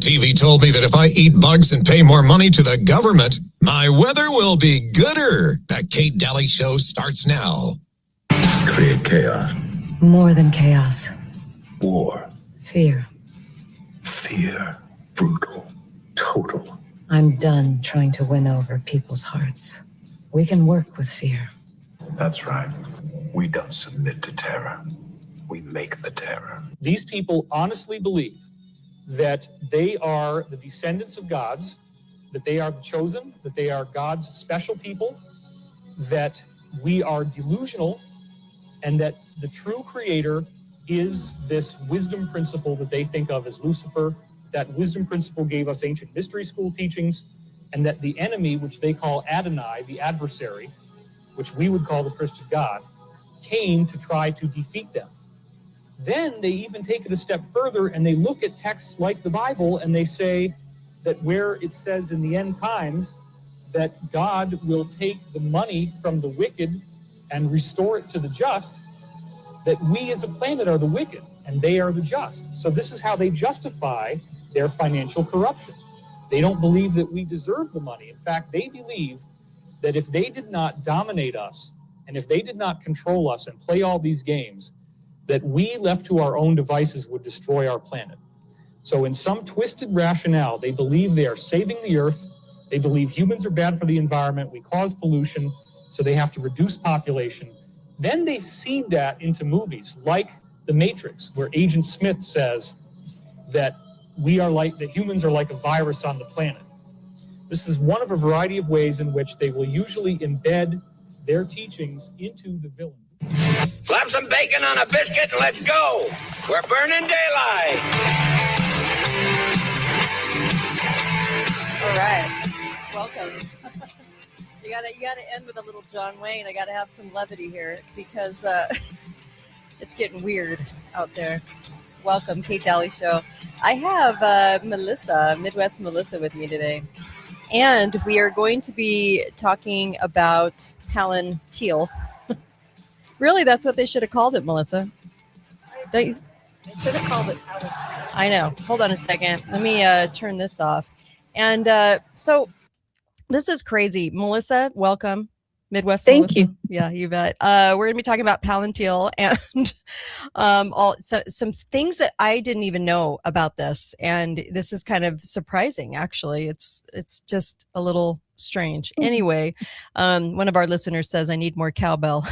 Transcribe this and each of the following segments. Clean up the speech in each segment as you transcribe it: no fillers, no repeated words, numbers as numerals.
TV told me that if I eat bugs and pay more money to the government, my weather will be gooder. The Kate Daly Show starts now. Create chaos. More than chaos. War. Fear. Fear. Brutal. Total. I'm done trying to win over people's hearts. We can work with fear. That's right. We don't submit to terror. We make the terror. These people honestly believe that they are the descendants of gods, that they are the chosen, that they are God's special people, that we are delusional, and that the true creator is this wisdom principle that they think of as Lucifer. That wisdom principle gave us ancient mystery school teachings, and that the enemy, which they call Adonai, the adversary, which we would call the Christian God, came to try to defeat them. Then they even take it a step further and they look at texts like the Bible and they say that where it says in the end times that God will take the money from the wicked and restore it to the just, that we as a planet are the wicked and they are the just. So this is how they justify their financial corruption. They don't believe that we deserve the money. In fact, they believe that if they did not dominate us and if they did not control us and play all these games, that we left to our own devices would destroy our planet. So in some twisted rationale, they believe they are saving the earth. They believe humans are bad for the environment. We cause pollution, so they have to reduce population. Then they've seen that into movies like The Matrix, where Agent Smith says that that humans are like a virus on the planet. This is one of a variety of ways in which they will usually embed their teachings into the villain. Slap some bacon on a biscuit and let's go. We're burning daylight. All right. Welcome. You gotta end with a little John Wayne. I gotta have some levity here because it's getting weird out there. Welcome, Kate Daly Show. I have Melissa, Midwest Melissa, with me today. And we are going to be talking about Palentir. Really, that's what they should have called it, Melissa. They should have called it Palentir. I know. Hold on a second. Let me turn this off. And so this is crazy. Melissa, welcome. Midwest Thank Melissa. you. Yeah, you bet. We're going to be talking about Palentir and some things that I didn't even know about this. And this is kind of surprising, actually. It's just a little strange. Anyway, one of our listeners says, I need more cowbell.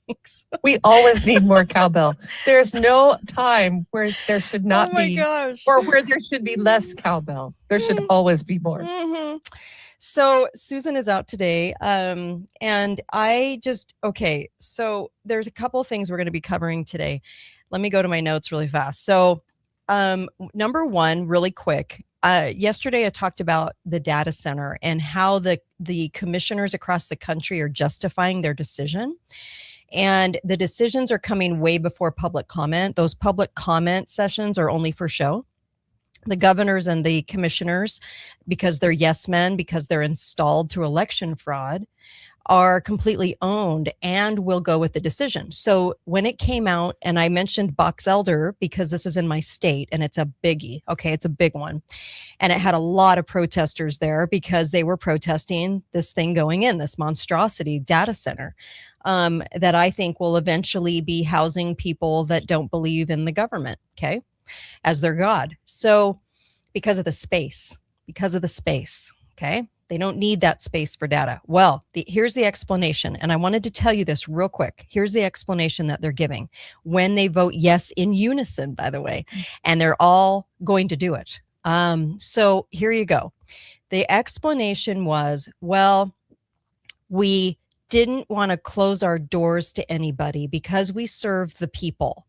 Thanks. We always need more cowbell. There's no time where there should not be, or where there should be less cowbell. There should always be more. Mm-hmm. So Susan is out today. And so there's a couple of things we're going to be covering today. Let me go to my notes really fast. So number one, really quick. Yesterday, I talked about the data center and how the commissioners across the country are justifying their decision. And the decisions are coming way before public comment. Those public comment sessions are only for show. The governors and the commissioners, because they're yes men, because they're installed through election fraud, are completely owned and will go with the decision. So when it came out, and I mentioned Box Elder because this is in my state and it's a biggie. Okay, it's a big one. And it had a lot of protesters there because they were protesting this thing going in, this monstrosity data center that I think will eventually be housing people that don't believe in the government, okay, as their God. So because of the space, okay? They don't need that space for data. Well, here's the explanation. And I wanted to tell you this real quick. Here's the explanation that they're giving when they vote yes in unison, by the way, and they're all going to do it. So here you go. The explanation was, well, we didn't want to close our doors to anybody because we serve the people.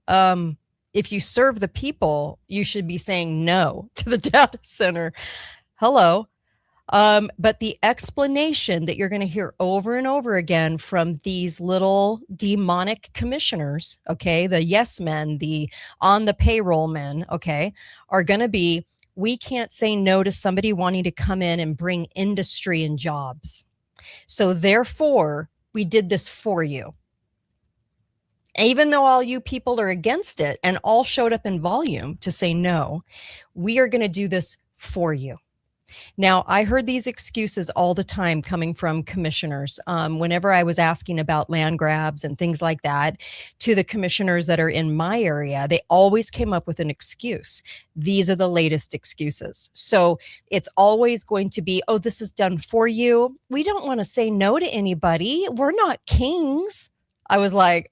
If you serve the people, you should be saying no to the data center. Hello. But the explanation that you're going to hear over and over again from these little demonic commissioners, okay, the yes men, the on the payroll men, okay, are going to be, we can't say no to somebody wanting to come in and bring industry and jobs. So therefore, we did this for you. Even though all you people are against it and all showed up in volume to say no, we are going to do this for you. Now, I heard these excuses all the time coming from commissioners. Whenever I was asking about land grabs and things like that to the commissioners that are in my area, they always came up with an excuse. These are the latest excuses. So it's always going to be, oh, this is done for you. We don't want to say no to anybody. We're not kings. I was like,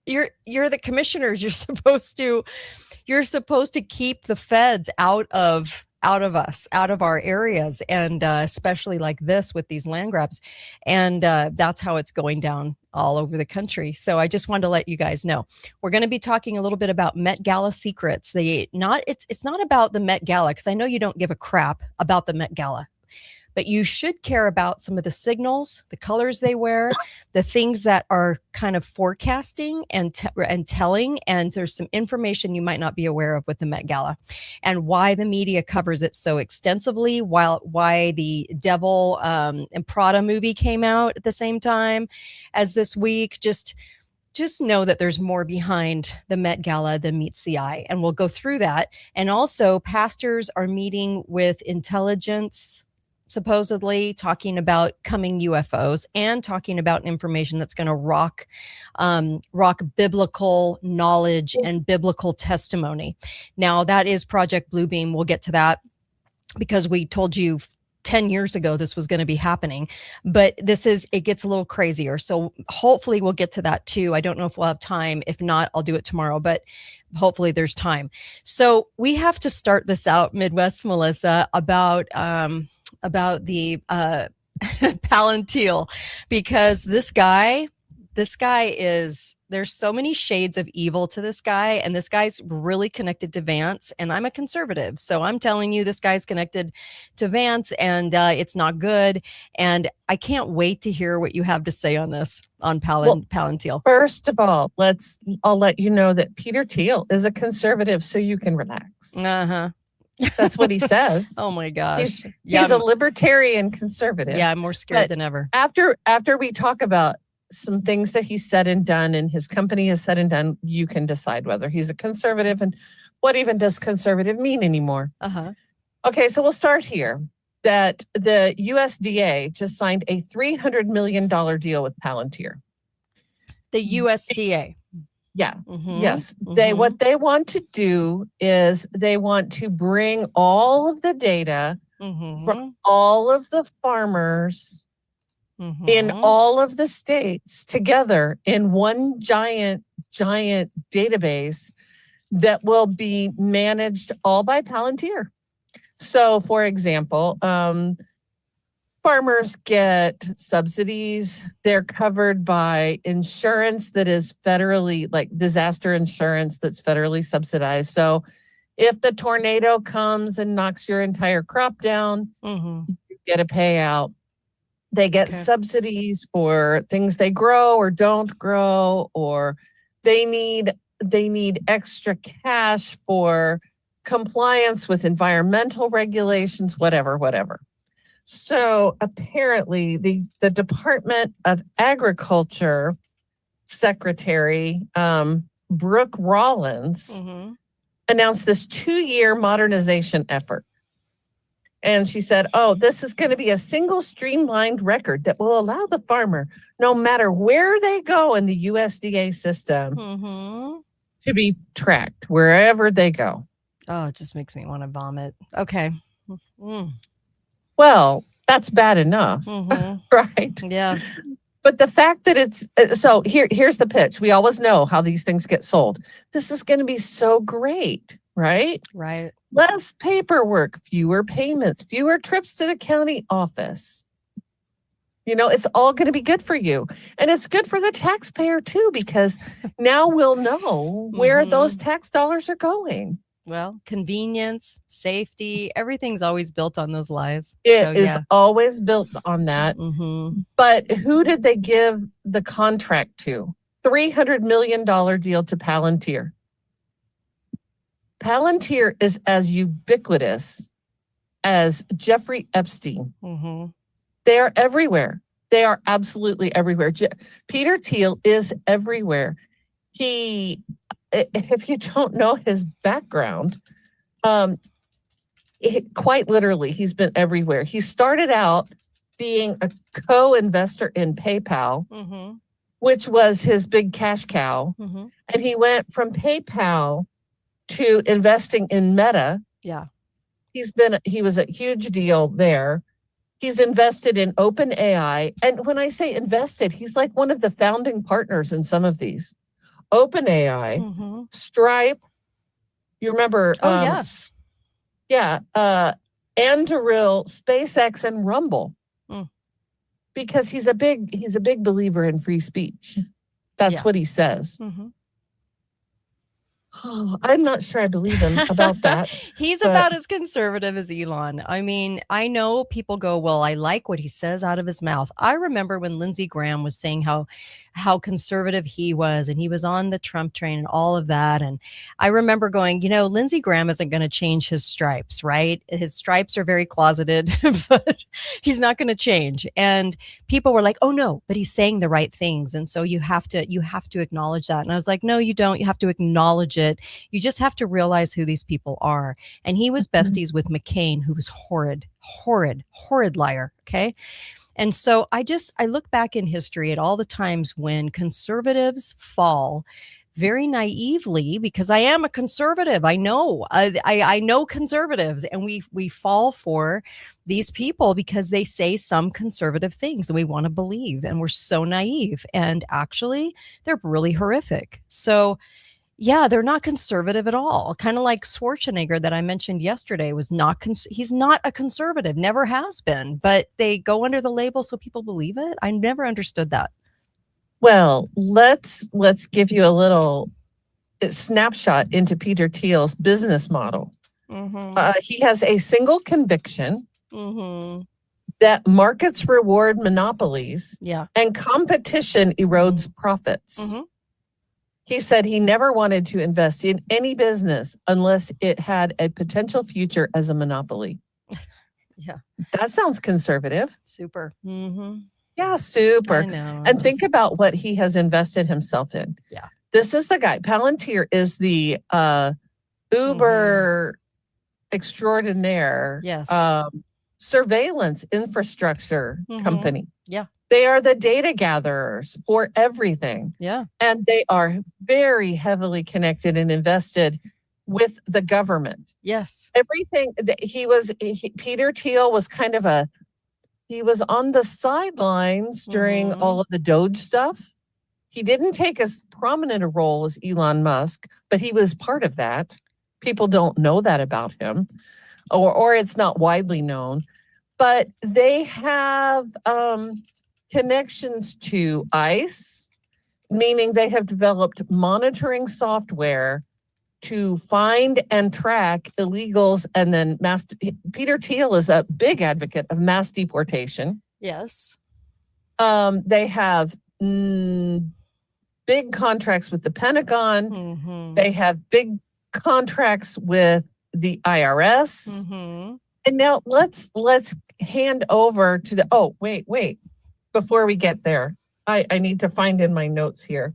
you're the commissioners. You're supposed to keep the feds out of us, out of our areas, and especially like this with these land grabs. And that's how it's going down all over the country. So I just wanted to let you guys know. We're going to be talking a little bit about Met Gala secrets. It's not about the Met Gala, because I know you don't give a crap about the Met Gala. But you should care about some of the signals, the colors they wear, the things that are kind of forecasting and telling. And there's some information you might not be aware of with the Met Gala, and why the media covers it so extensively. Why the Devil and Prada movie came out at the same time as this week. Just know that there's more behind the Met Gala than meets the eye, and we'll go through that. And also, pastors are meeting with intelligence, supposedly talking about coming UFOs and talking about information that's going to rock biblical knowledge and biblical testimony. Now, that is Project Bluebeam. We'll get to that because we told you 10 years ago this was going to be happening, but it gets a little crazier. So hopefully we'll get to that too. I don't know if we'll have time. If not, I'll do it tomorrow, but hopefully there's time. So we have to start this out, Midwest Melissa, about the Palentir, because this guy is, there's so many shades of evil to this guy, and this guy's really connected to Vance, and I'm a conservative, so I'm telling you this guy's connected to Vance, and it's not good, and I can't wait to hear what you have to say on this, on Palentir. First of all, I'll let you know that Peter Thiel is a conservative, so you can relax. Uh-huh. That's what he says. Oh my gosh. He's a libertarian conservative. Yeah, I'm more scared than ever. After we talk about some things that he's said and done and his company has said and done, you can decide whether he's a conservative and what even does conservative mean anymore. Uh-huh. Okay, so we'll start here. That the USDA just signed a $300 million deal with Palentir. The USDA. Yeah. Mm-hmm. Yes. What they want to do is they want to bring all of the data from all of the farmers in all of the states together in one giant database that will be managed all by Palentir. So, for example, farmers get subsidies. They're covered by insurance that is federally, like disaster insurance that's federally subsidized. So if the tornado comes and knocks your entire crop down, you get a payout. They get subsidies for things they grow or don't grow, or they need extra cash for compliance with environmental regulations, whatever. So apparently the Department of Agriculture Secretary, Brooke Rollins, announced this 2-year modernization effort. And she said, this is going to be a single streamlined record that will allow the farmer, no matter where they go in the USDA system, to be tracked wherever they go. Oh, it just makes me want to vomit. Okay. Well, that's bad enough, right? Yeah. But the fact that it's, so here's the pitch. We always know how these things get sold. This is going to be so great, right? Right. Less paperwork, fewer payments, fewer trips to the county office. It's all going to be good for you. And it's good for the taxpayer too, because now we'll know where those tax dollars are going. Well, convenience, safety, everything's always built on those lies. It is always built on that. But who did they give the contract to? $300 million deal to Palentir. Palentir is as ubiquitous as Jeffrey Epstein. They are everywhere. They are absolutely everywhere. Peter Thiel is everywhere. if you don't know his background, quite literally, he's been everywhere. He started out being a co-investor in PayPal, which was his big cash cow. And he went from PayPal to investing in Meta. Yeah. He was a huge deal there. He's invested in OpenAI. And when I say invested, he's like one of the founding partners in some of these. OpenAI, Stripe. You remember? Oh, yes. Yeah. Anduril, SpaceX, and Rumble. Because he's a big believer in free speech. That's what he says. Oh, I'm not sure I believe him about that. He's about as conservative as Elon. I mean, I know people go, well, I like what he says out of his mouth. I remember when Lindsey Graham was saying how conservative he was, and he was on the Trump train and all of that. And I remember going, Lindsey Graham isn't going to change his stripes, right? His stripes are very closeted, but he's not going to change. And people were like, oh no, but he's saying the right things. And so you have to acknowledge that. And I was like, no, you don't. You have to acknowledge it. You just have to realize who these people are. And he was besties with McCain, who was horrid liar. Okay. And so I look back in history at all the times when conservatives fall very naively, because I am a conservative. I know, I know conservatives, and we fall for these people because they say some conservative things and we want to believe, and we're so naive, and actually they're really horrific. So yeah, they're not conservative at all. Kind of like Schwarzenegger that I mentioned yesterday was not, he's not a conservative, never has been, but they go under the label so people believe it. I never understood that. Well, let's give you a little snapshot into Peter Thiel's business model. He has a single conviction that markets reward monopolies and competition erodes profits. He said he never wanted to invest in any business unless it had a potential future as a monopoly. Yeah. That sounds conservative. Super. Yeah, super. I know. And think about what he has invested himself in. Yeah. This is the guy. Palantir is the Uber extraordinaire. Yes. Surveillance infrastructure company. Yeah. They are the data gatherers for everything. Yeah. And they are very heavily connected and invested with the government. Yes. Everything that Peter Thiel was kind of he was on the sidelines during all of the Doge stuff. He didn't take as prominent a role as Elon Musk, but he was part of that. People don't know that about him, or it's not widely known. But they have connections to ICE, meaning they have developed monitoring software to find and track illegals, and then Peter Thiel is a big advocate of mass deportation. Yes. They have big contracts with the Pentagon. They have big contracts with the IRS. And now let's hand over to the, wait. Before we get there, I need to find in my notes here.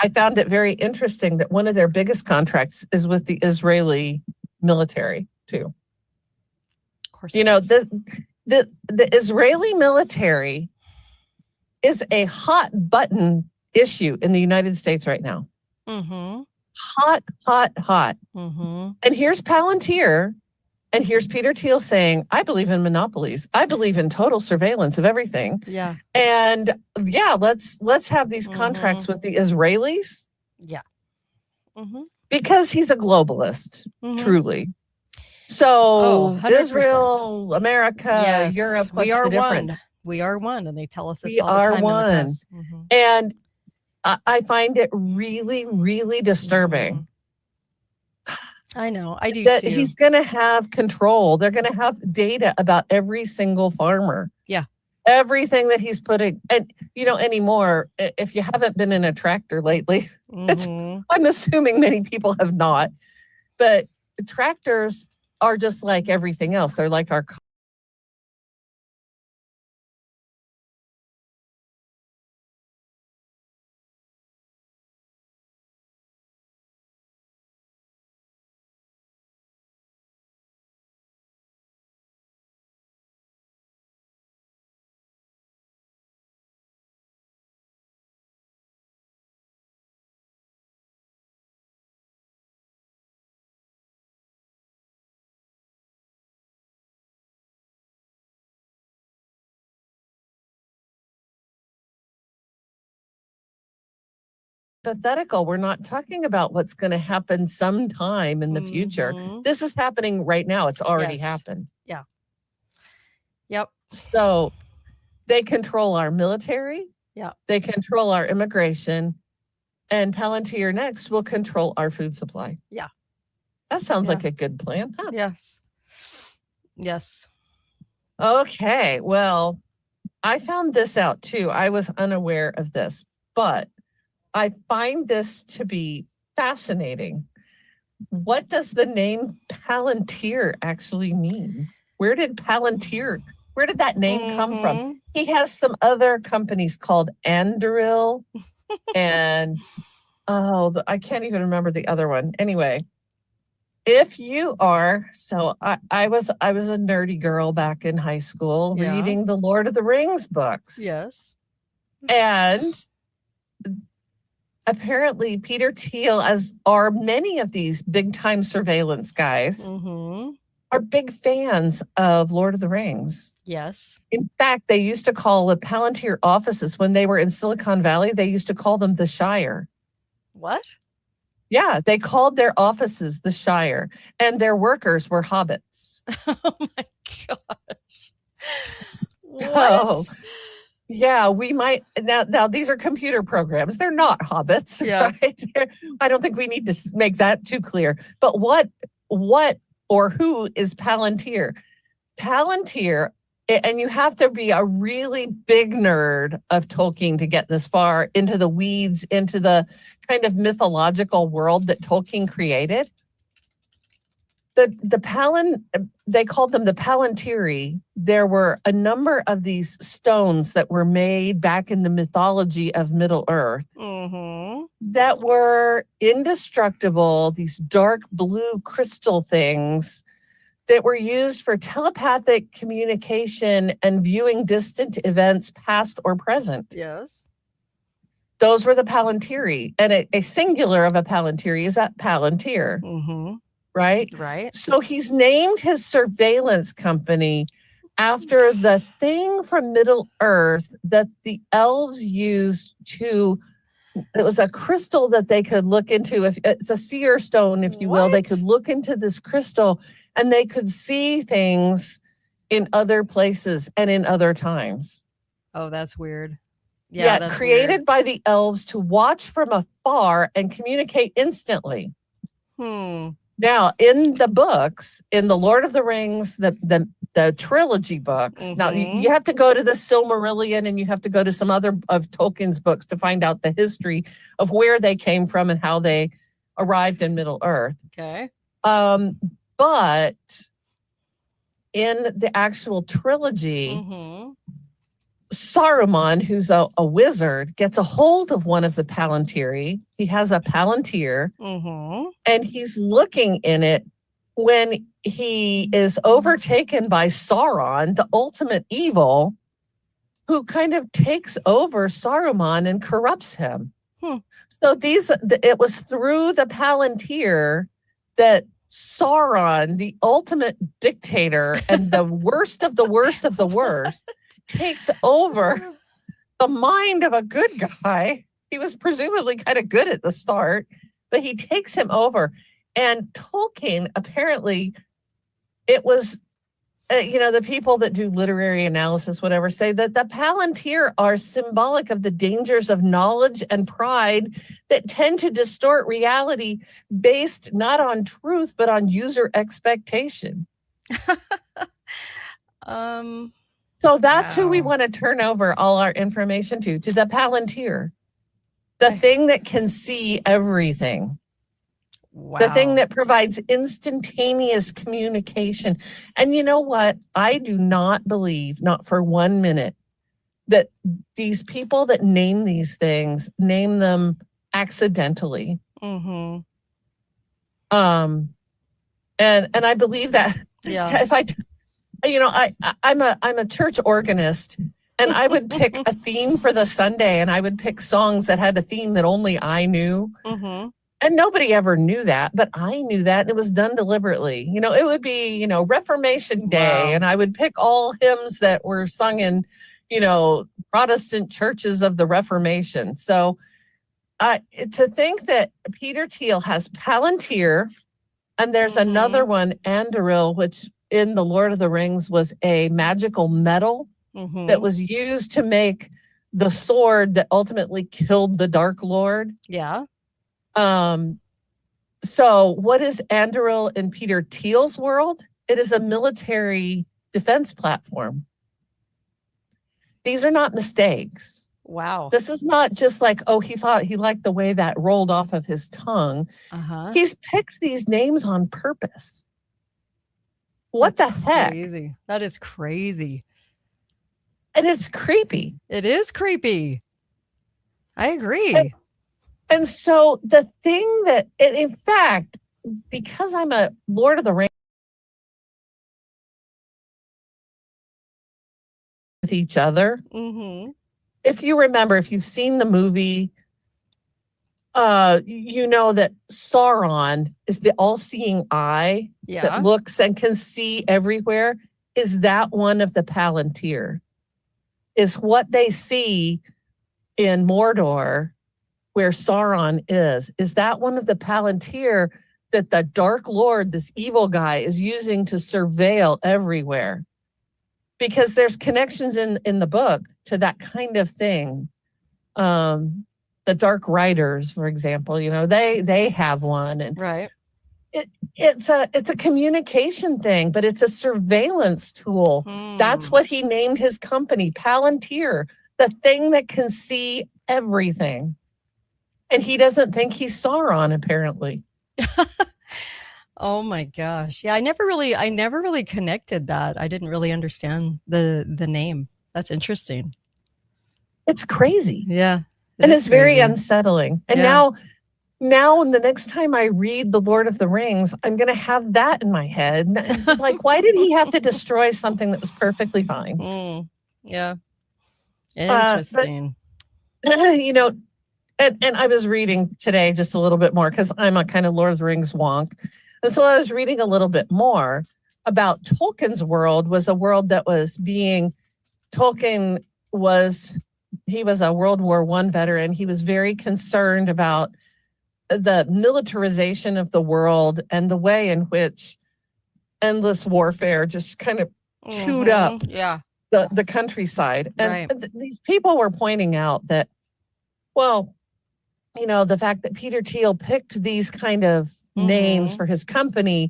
I found it very interesting that one of their biggest contracts is with the Israeli military too. Of course. The Israeli military is a hot button issue in the United States right now. Hot. And here's Palantir. And here's Peter Thiel saying, I believe in monopolies. I believe in total surveillance of everything. Yeah. And yeah, let's have these contracts with the Israelis. Yeah. Because he's a globalist, truly. So 100%. Israel, America, Europe, what's the difference? We are one. And they tell us this We all the are time one. in the press. And I find it really, really disturbing. I know. I do that too. he's going to have control. They're going to have data about every single farmer. Yeah. Everything that he's putting. And, anymore, if you haven't been in a tractor lately, I'm assuming many people have not. But tractors are just like everything else. They're like our hypothetical. We're not talking about what's going to happen sometime in the future. This is happening right now. It's already happened. Yeah. Yep. So they control our military. Yeah. They control our immigration. And Palantir next will control our food supply. Yeah. That sounds like a good plan, huh? Yes. Yes. Okay. Well, I found this out too. I was unaware of this, but I find this to be fascinating. What does the name Palantir actually mean? Where did that name come from? He has some other companies called Anduril and I can't even remember the other one. Anyway, if you are, so I was a nerdy girl back in high school reading the Lord of the Rings books. Yes. And apparently Peter Thiel, as are many of these big time surveillance guys, are big fans of Lord of the Rings. Yes. In fact, they used to call the Palantir offices when they were in Silicon Valley, they used to call them the Shire. What? Yeah, they called their offices the Shire, and their workers were hobbits. Oh my gosh. So, yeah, we might now these are computer programs. They're not hobbits, right? I don't think we need to make that too clear. But what or who is Palantir? Palantir, and you have to be a really big nerd of Tolkien to get this far into the weeds, into the kind of mythological world that Tolkien created. They called them the Palantiri. There were a number of these stones that were made back in the mythology of Middle Earth that were indestructible, these dark blue crystal things that were used for telepathic communication and viewing distant events, past or present. Yes. Those were the Palantiri. And a singular of a Palantiri is that Palantir. Right? Right. So he's named his surveillance company after the thing from Middle Earth that the elves used to, it was a crystal that they could look into. If it's a seer stone, if you will, they could look into this crystal and they could see things in other places and in other times. Oh, that's weird. Yeah, that's created weird. by the elves to watch from afar and communicate instantly. Now, in the books, in the Lord of the Rings, the trilogy books, now you have to go to the Silmarillion and you have to go to some other of Tolkien's books to find out the history of where they came from and how they arrived in Middle Earth. Okay. But in the actual trilogy, Saruman, who's a wizard, gets a hold of one of the Palantiri. He has a Palantir, and he's looking in it when he is overtaken by Sauron, the ultimate evil, who kind of takes over Saruman and corrupts him. So it was through the Palantir that Sauron, the ultimate dictator and the worst of the worst of the worst, takes over the mind of a good guy. He was presumably kind of good at the start, but he takes him over. And Tolkien, apparently, it was, the people that do literary analysis, whatever, say that the Palantir are symbolic of the dangers of knowledge and pride that tend to distort reality based not on truth, but on user expectation. So that's who we want to turn over all our information to the Palantir, the thing that can see everything. Wow. The thing that provides instantaneous communication. And you know what? I do not believe, not for 1 minute, that these people that name these things name them accidentally. And I believe that. Yeah. If I'm a church organist, and I would pick a theme for the Sunday, and I would pick songs that had a theme that only I knew. And nobody ever knew that, but I knew that, and it was done deliberately. It would be, Reformation Day, and I would pick all hymns that were sung in, Protestant churches of the Reformation. So to think that Peter Thiel has Palantir, and there's another one, Anduril, which in the Lord of the Rings was a magical metal that was used to make the sword that ultimately killed the Dark Lord. Yeah. So what is Anduril in Peter Thiel's world? It is a military defense platform. These are not mistakes. Wow. This is not just like, oh, he thought he liked the way that rolled off of his tongue. He's picked these names on purpose. What the heck? Crazy. That is crazy. And it's creepy. It is creepy. I agree. And so the thing that, and in fact, because I'm a Lord of the Rings with each other, if you remember, if you've seen the movie, you know that Sauron is the all-seeing eye that looks and can see everywhere. Is that one of the Palantir? Is what they see in Mordor, where Sauron is that one of the Palantir that the Dark Lord, this evil guy, is using to surveil everywhere? Because there's connections in the book to that kind of thing. The Dark Riders, for example, you know, they have one, and right. It's a communication thing, but it's a surveillance tool. That's what he named his company, Palantir, the thing that can see everything. And he doesn't think he's Sauron, apparently. Oh my gosh. Yeah, I never really connected that. I didn't really understand the name. That's interesting. It's crazy. Yeah. And it's very unsettling. And now the next time I read The Lord of the Rings, I'm going to have that in my head. Like, why did he have to destroy something that was perfectly fine? Yeah. Interesting. You know, and I was reading today just a little bit more because I'm a kind of Lord of the Rings wonk. And so I was reading a little bit more about Tolkien's world. Was a world that was Tolkien was a World War I veteran. He was very concerned about the militarization of the world and the way in which endless warfare just kind of chewed up the countryside. And these people were pointing out that, well, you know, the fact that Peter Thiel picked these kind of names for his company,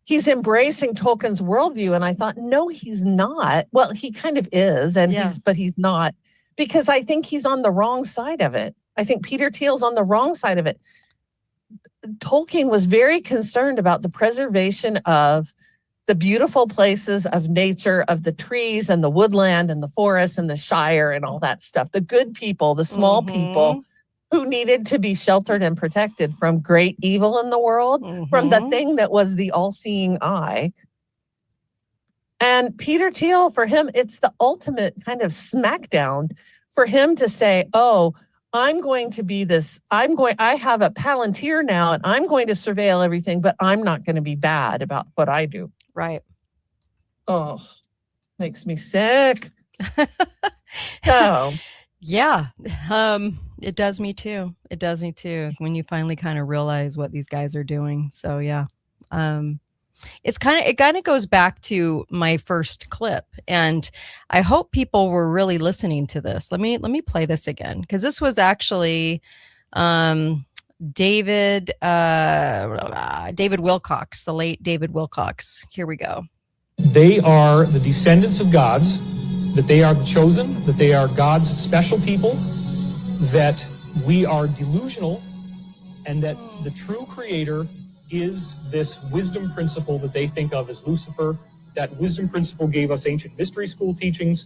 he's embracing Tolkien's worldview. And I thought, no, he's not. Well, he kind of is, but he's not, because I think he's on the wrong side of it. I think Peter Thiel's on the wrong side of it. Tolkien was very concerned about the preservation of the beautiful places of nature, of the trees and the woodland and the forest and the Shire and all that stuff. The good people, the small people who needed to be sheltered and protected from great evil in the world, from the thing that was the all-seeing eye. And Peter Thiel, for him, it's the ultimate kind of smackdown for him to say, oh, I'm going to be this, I have a Palantir now and I'm going to surveil everything, but I'm not going to be bad about what I do. Right. Oh, makes me sick. So. Yeah. It does me too. It does me too. When you finally kind of realize what these guys are doing. So yeah. It kind of goes back to my first clip, and I hope people were really listening to this. Let me play this again, because this was actually David Wilcox, the late David Wilcox. Here we go. They are the descendants of gods, that they are the chosen, that they are God's special people, that we are delusional, and that the true creator is this wisdom principle that they think of as Lucifer. That wisdom principle gave us ancient mystery school teachings,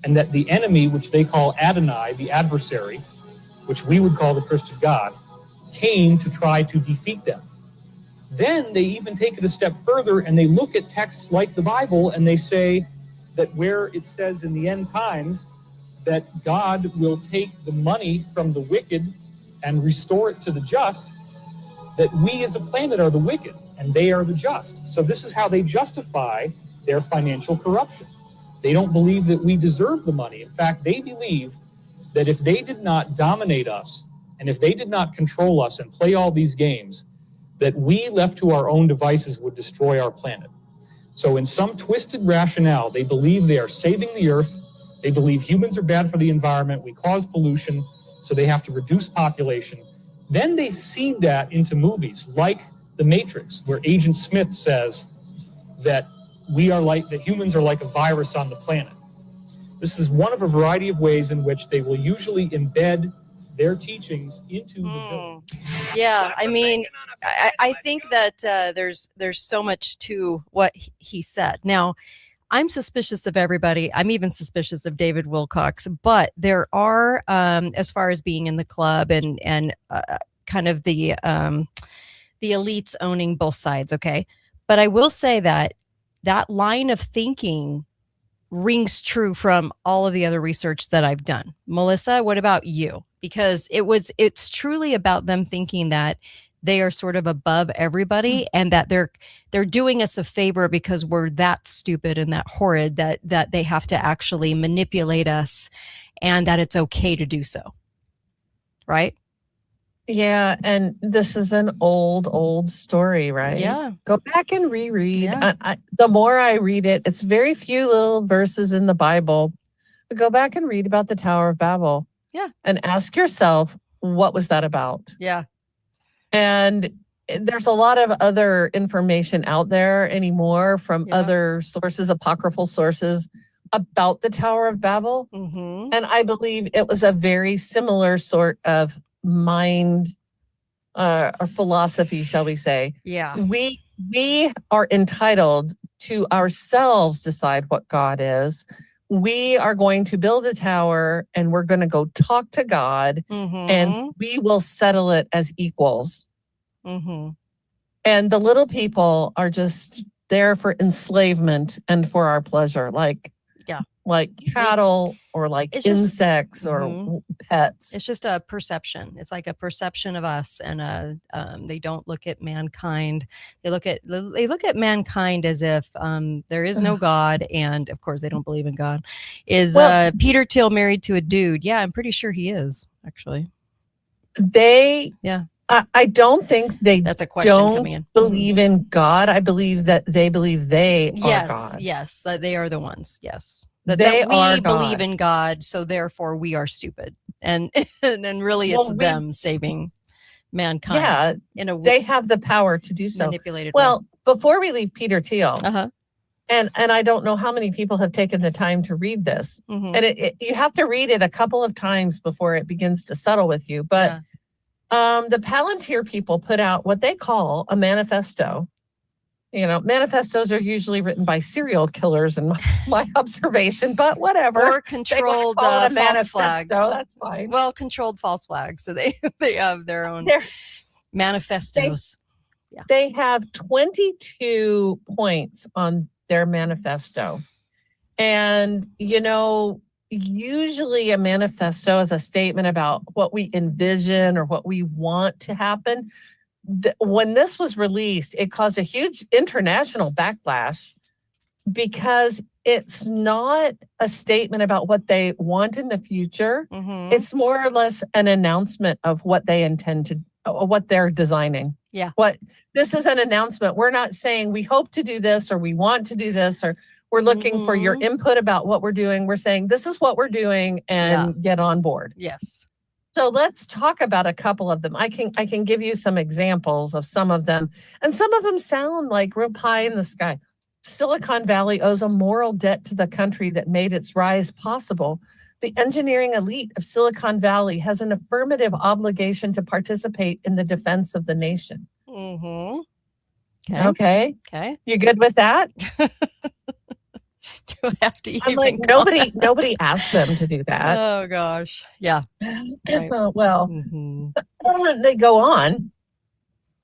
and that the enemy, which they call Adonai, the adversary, which we would call the Christian God, came to try to defeat them. Then they even take it a step further and they look at texts like the Bible and they say that where it says in the end times that God will take the money from the wicked and restore it to the just, that we as a planet are the wicked and they are the just. So this is how they justify their financial corruption. They don't believe that we deserve the money. In fact, they believe that if they did not dominate us And if they did not control us and play all these games, that we left to our own devices would destroy our planet. So in some twisted rationale, they believe they are saving the earth. They believe humans are bad for the environment. We cause pollution, so they have to reduce population. Then they seed that into movies like The Matrix, where Agent Smith says that that humans are like a virus on the planet. This is one of a variety of ways in which they will usually embed their teachings into the film. Yeah, I mean, I think that there's so much to what he said. Now, I'm suspicious of everybody. I'm even suspicious of David Wilcox, but there are, as far as being in the club and kind of the elites owning both sides. Okay, but I will say that line of thinking rings true from all of the other research that I've done. Melissa, what about you? Because it's truly about them thinking that they are sort of above everybody and that they're doing us a favor because we're that stupid and that horrid that they have to actually manipulate us and that it's okay to do so. Right? Yeah, and this is an old story, right? Yeah. Go back and reread. Yeah. The more I read it, it's very few little verses in the Bible. But go back and read about the Tower of Babel. Yeah. And ask yourself, what was that about? Yeah. And there's a lot of other information out there anymore from other sources, apocryphal sources, about the Tower of Babel. Mm-hmm. And I believe it was a very similar sort of mind or philosophy, shall we say. Yeah. We are entitled to ourselves decide what God is. We are going to build a tower and we're going to go talk to God and we will settle it as equals. Mm-hmm. And the little people are just there for enslavement and for our pleasure, like cattle or like insects or pets. It's just a perception. It's like a perception of us, and they don't look at mankind. They look at mankind as if there is no God, and of course they don't believe in God. Is Peter Thiel married to a dude? Yeah, I'm pretty sure he is actually. I don't think That's a question coming in. Believe in God. I believe that they believe they are God. Yes, that they are the ones. Yes. That we believe in God, so therefore we are stupid, and really it's them saving mankind. Yeah, they have the power to do so. Manipulated. Well, before we leave Peter Thiel, and I don't know how many people have taken the time to read this, and you have to read it a couple of times before it begins to settle with you. But the Palentir people put out what they call a manifesto. You know, manifestos are usually written by serial killers in my observation, but whatever. Or controlled false flags. That's fine. Well, controlled false flags. So they have their own manifestos. They have 22 points on their manifesto. And, you know, usually a manifesto is a statement about what we envision or what we want to happen. When this was released, it caused a huge international backlash because it's not a statement about what they want in the future. It's more or less an announcement of what they intend to, what they're designing. Yeah. This is an announcement. We're not saying we hope to do this or we want to do this or we're looking for your input about what we're doing. We're saying this is what we're doing and get on board. Yes. So let's talk about a couple of them. I can give you some examples of some of them, and some of them sound like real pie in the sky. Silicon Valley owes a moral debt to the country that made its rise possible. The engineering elite of Silicon Valley has an affirmative obligation to participate in the defense of the nation. Okay. You good with that? Do I have to I'm like, nobody asked them to do that. Oh gosh. Yeah. Right. Well, they go on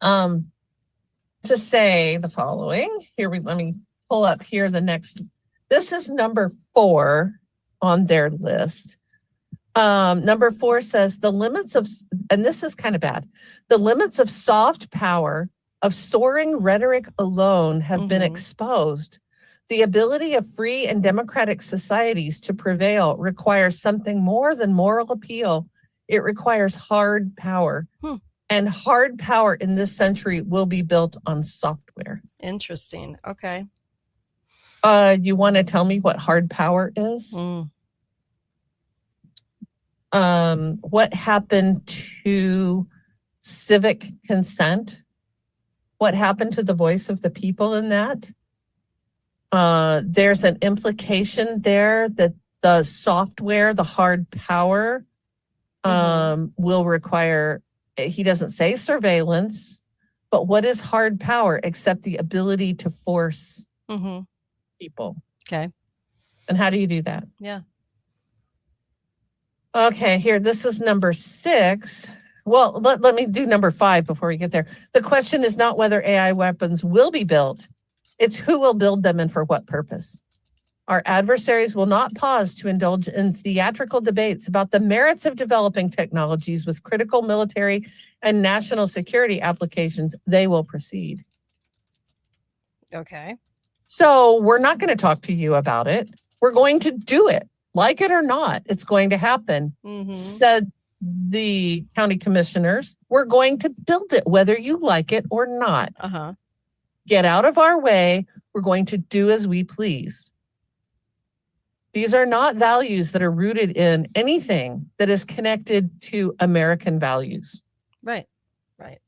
to say the following. Let me pull up here the next. This is number 4 on their list. Number 4 says the limits of, and this is kind of bad, the limits of soft power of soaring rhetoric alone have been exposed. The ability of free and democratic societies to prevail requires something more than moral appeal It requires hard power. Hmm. And hard power in this century will be built on software. Interesting. Okay. You want to tell me what hard power is? What happened to civic consent? What happened to the voice of the people in that? There's an implication there that the software, the hard power, will require, he doesn't say surveillance, but what is hard power except the ability to force people? Okay. And how do you do that? Yeah. Okay, here, this is number 6. Well, let me do number 5 before we get there. The question is not whether AI weapons will be built. It's who will build them and for what purpose. Our adversaries will not pause to indulge in theatrical debates about the merits of developing technologies with critical military and national security applications. They will proceed. Okay. So we're not going to talk to you about it. We're going to do it. Like it or not, it's going to happen, said the county commissioners. We're going to build it, whether you like it or not. Get out of our way. We're going to do as we please. These are not values that are rooted in anything that is connected to American values. Right. Right.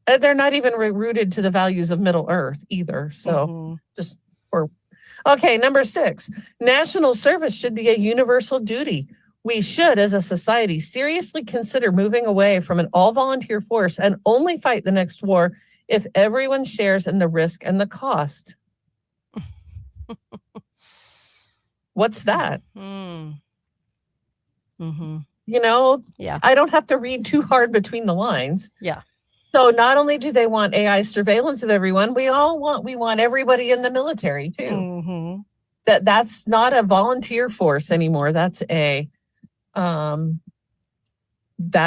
They're not even rooted to the values of Middle Earth either. So just for, okay, number 6, national service should be a universal duty. We should, as a society, seriously consider moving away from an all-volunteer force and only fight the next war if everyone shares in the risk and the cost. What's that? You know, yeah. I don't have to read too hard between the lines. Yeah. So not only do they want AI surveillance of everyone, we want everybody in the military too. That's not a volunteer force anymore. That's a that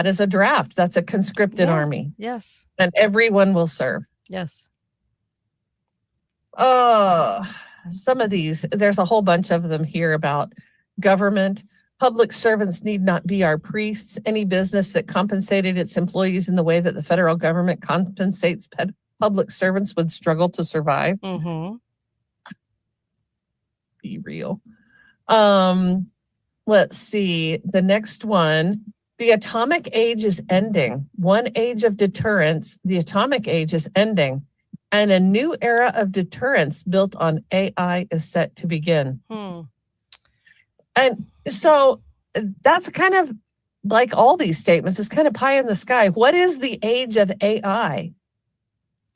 is a draft. That's a conscripted army. Yes. And everyone will serve. Yes. Some of these, there's a whole bunch of them here about government. Public servants need not be our priests. Any business that compensated its employees in the way that the federal government compensates public servants would struggle to survive. Be real. Let's see. The next one. The atomic age is ending. One age of deterrence. The atomic age is ending. And a new era of deterrence built on AI is set to begin. And so that's kind of like all these statements. It's kind of pie in the sky. What is the age of AI?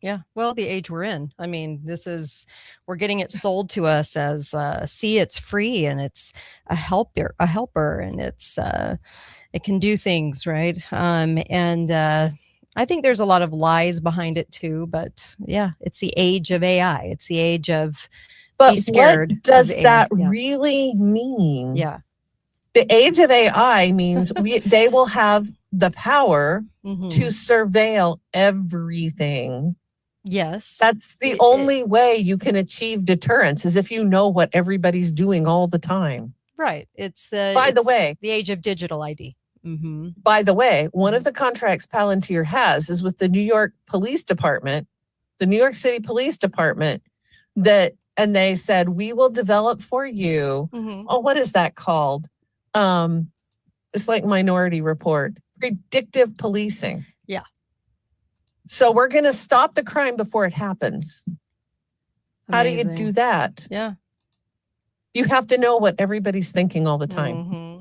Yeah. Well, the age we're in. I mean, we're getting it sold to us as, see, it's free and it's a helper, and it can do things, right? I think there's a lot of lies behind it too, but yeah, it's the age of AI. It's the age of be scared. What does that really mean? Yeah. The age of AI means they will have the power to surveil everything. Yes. That's the only way you can achieve deterrence is if you know what everybody's doing all the time. Right. It's the age of digital ID. By the way, one of the contracts Palentir has is with the New York Police Department, the New York City Police Department, and they said, we will develop for you. Oh, what is that called? It's like Minority Report, predictive policing. Yeah. So we're going to stop the crime before it happens. Amazing. How do you do that? Yeah. You have to know what everybody's thinking all the time.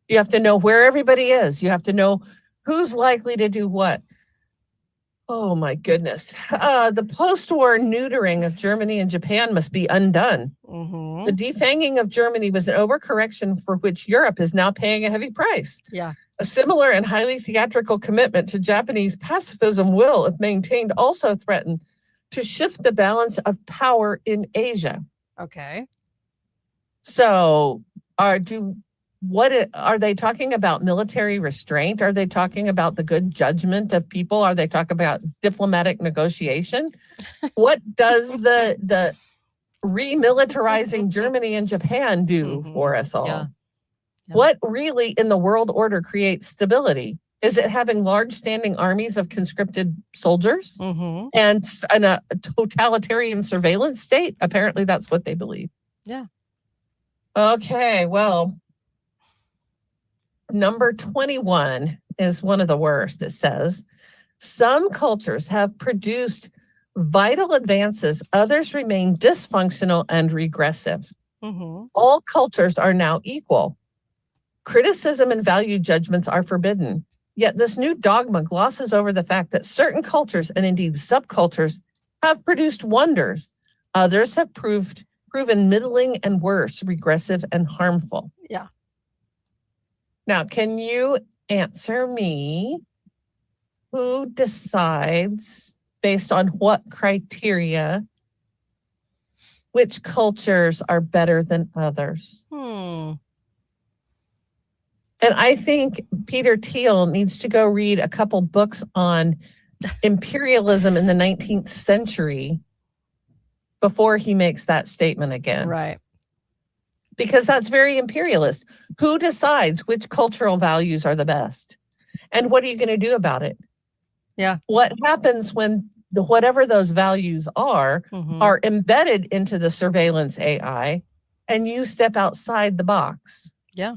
You have to know where everybody is. You have to know who's likely to do what. Oh my goodness. The post-war neutering of Germany and Japan must be undone. The defanging of Germany was an overcorrection for which Europe is now paying a heavy price. Yeah. A similar and highly theatrical commitment to Japanese pacifism will, if maintained, also threaten to shift the balance of power in Asia. Okay. So what are they talking about? Military restraint? Are they talking about the good judgment of people? Are they talking about diplomatic negotiation? What does the remilitarizing Germany and Japan do for us all? Yeah. What really in the world order creates stability? Is it having large standing armies of conscripted soldiers Mm-hmm. and a totalitarian surveillance state? Apparently that's what they believe. Yeah. Okay, well, number 21 is one of the worst. It says, some cultures have produced vital advances, others remain dysfunctional and regressive. Mm-hmm. All cultures are now equal. Criticism and value judgments are forbidden. Yet this new dogma glosses over the fact that certain cultures and indeed subcultures have produced wonders. Others have proven middling and worse, regressive and harmful. Yeah. Now, can you answer me? Who decides based on what criteria which cultures are better than others? And I think Peter Thiel needs to go read a couple books on imperialism in the 19th century before he makes that statement again. Right. Because that's very imperialist. Who decides which cultural values are the best? And what are you going to do about it? Yeah. What happens when whatever those values are embedded into the surveillance AI and you step outside the box? Yeah.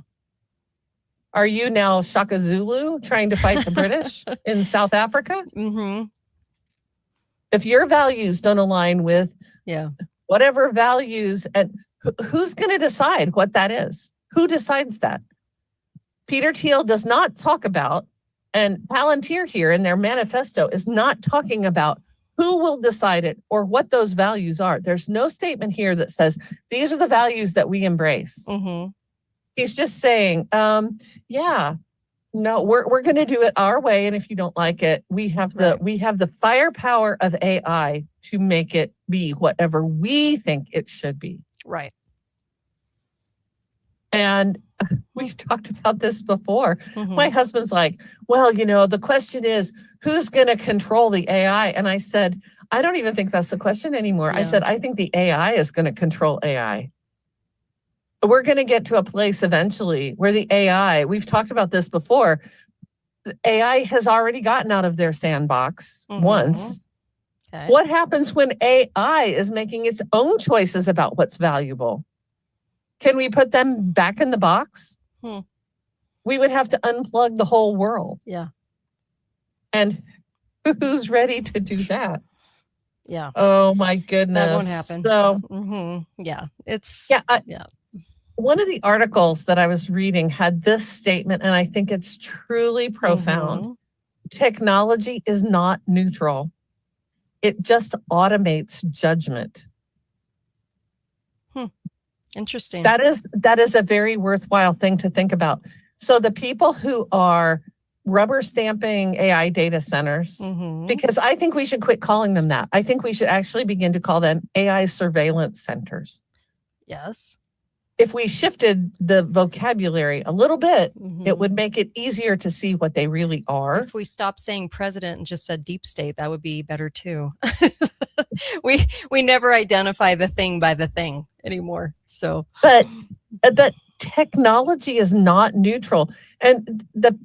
Are you now Shaka Zulu trying to fight the British in South Africa? Mm-hmm. If your values don't align with whatever values, and who's going to decide what that is? Who decides that? Peter Thiel does not talk about, and Palentir here in their manifesto is not talking about who will decide it or what those values are. There's no statement here that says, these are the values that we embrace. Mm-hmm. He's just saying, no, we're going to do it our way. And if you don't like it, we have the firepower of AI to make it be whatever we think it should be. Right. And we've talked about this before. My husband's like, well, the question is, who's going to control the AI? And I said, I don't even think that's the question anymore. I said, I think the AI is going to control AI. We're going to get to a place eventually where the AI, we've talked about this before, AI has already gotten out of their sandbox once. Okay. What happens when AI is making its own choices about what's valuable? Can we put them back in the box? We would have to unplug the whole world. Yeah. And who's ready to do that? Yeah. Oh my goodness. That won't happen. So, yeah, it's, yeah. One of the articles that I was reading had this statement, and I think it's truly profound. Technology is not neutral. It just automates judgment. Interesting. That is a very worthwhile thing to think about. So the people who are rubber stamping AI data centers, because I think we should quit calling them that. I think we should actually begin to call them AI surveillance centers. Yes. If we shifted the vocabulary a little bit, it would make it easier to see what they really are. If we stopped saying president and just said deep state, that would be better too. we never identify the thing by the thing anymore. So, but technology is not neutral, and the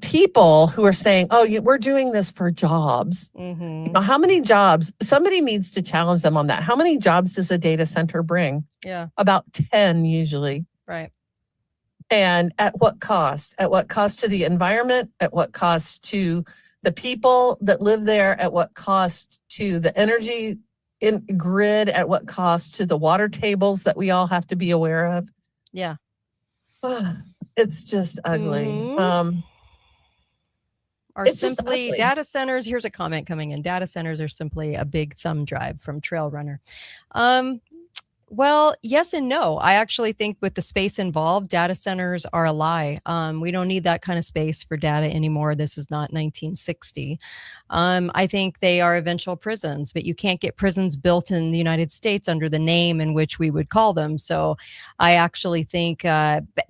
people who are saying, "Oh, we're doing this for jobs." How many jobs? Somebody needs to challenge them on that. How many jobs does a data center bring? Yeah, about 10 usually. Right. And at what cost? At what cost to the environment? At what cost to the people that live there? At what cost to the energy grid? At what cost to the water tables that we all have to be aware of? Yeah. It's just ugly. Are simply data centers. Here's a comment coming in. Data centers are simply a big thumb drive from Trail Runner. Well, yes and no. I actually think with the space involved, data centers are a lie. We don't need that kind of space for data anymore. This is not 1960. I think they are eventual prisons, but you can't get prisons built in the United States under the name in which we would call them. So I actually think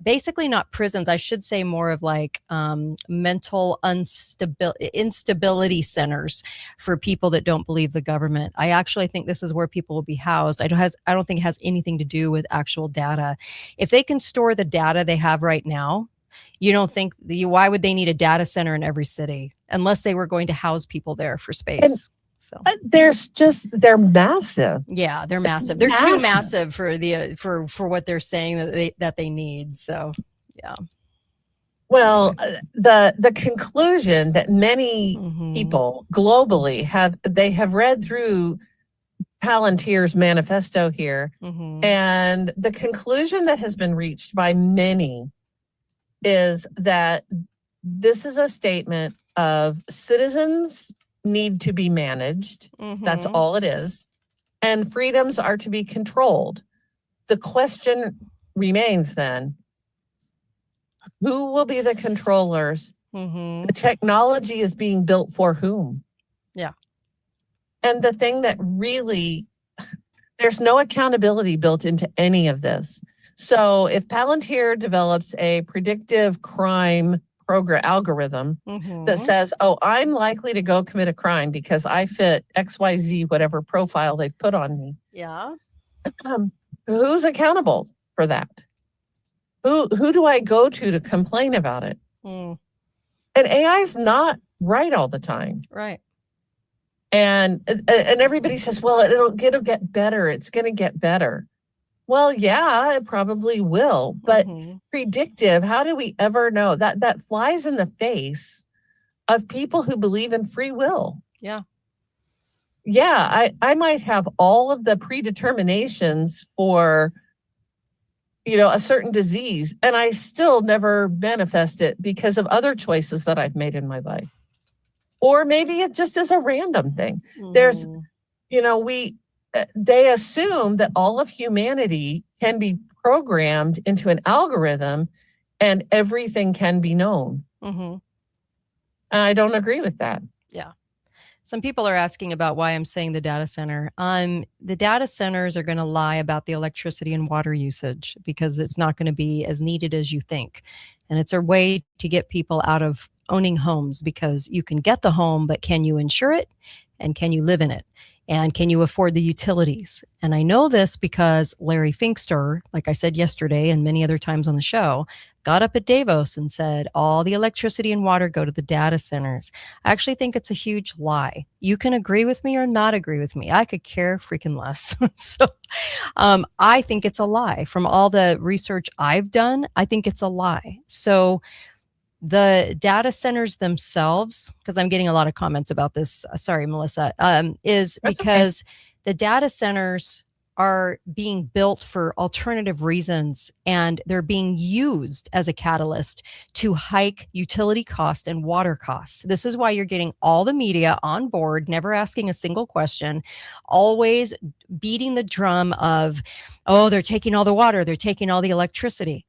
basically not prisons. I should say more of like mental instability centers for people that don't believe the government. I actually think this is where people will be housed. I don't think it has has anything to do with actual data. If they can store the data they have right now, you don't think why would they need a data center in every city unless they were going to house people there for space? So they're massive. Yeah, they're massive. They're too massive for the for what they're saying that they need. So yeah. Well, the conclusion that many people globally have read through Palentir's manifesto here, and the conclusion that has been reached by many is that this is a statement of citizens need to be managed. That's all it is. And freedoms are to be controlled. The question remains then, who will be the controllers? The technology is being built for whom? Yeah. And the thing that really, there's no accountability built into any of this. So if Palantir develops a predictive crime program algorithm that says, oh, I'm likely to go commit a crime because I fit XYZ, whatever profile they've put on me. Yeah. Who's accountable for that? Who do I go to complain about it? And AI is not right all the time. Right. And everybody says, well, it'll get better. It's going to get better. Well, yeah, it probably will. But predictive, how do we ever know? That flies in the face of people who believe in free will. Yeah. Yeah, I might have all of the predeterminations for, a certain disease, and I still never manifest it because of other choices that I've made in my life. Or maybe it just is a random thing. There's, they assume that all of humanity can be programmed into an algorithm and everything can be known. And I don't agree with that. Yeah. Some people are asking about why I'm saying the data center. The data centers are going to lie about the electricity and water usage because it's not going to be as needed as you think. And it's a way to get people out of owning homes because you can get the home, but can you insure it? And can you live in it? And can you afford the utilities? And I know this because Larry Finkster, like I said yesterday and many other times on the show, got up at Davos and said, all the electricity and water go to the data centers. I actually think it's a huge lie. You can agree with me or not agree with me. I could care freaking less. So I think it's a lie. From all the research I've done, I think it's a lie. So the data centers themselves, because I'm getting a lot of comments about this, sorry, Melissa, is That's because the data centers are being built for alternative reasons and they're being used as a catalyst to hike utility cost and water costs. This is why you're getting all the media on board, never asking a single question, always beating the drum of, oh, they're taking all the water, they're taking all the electricity.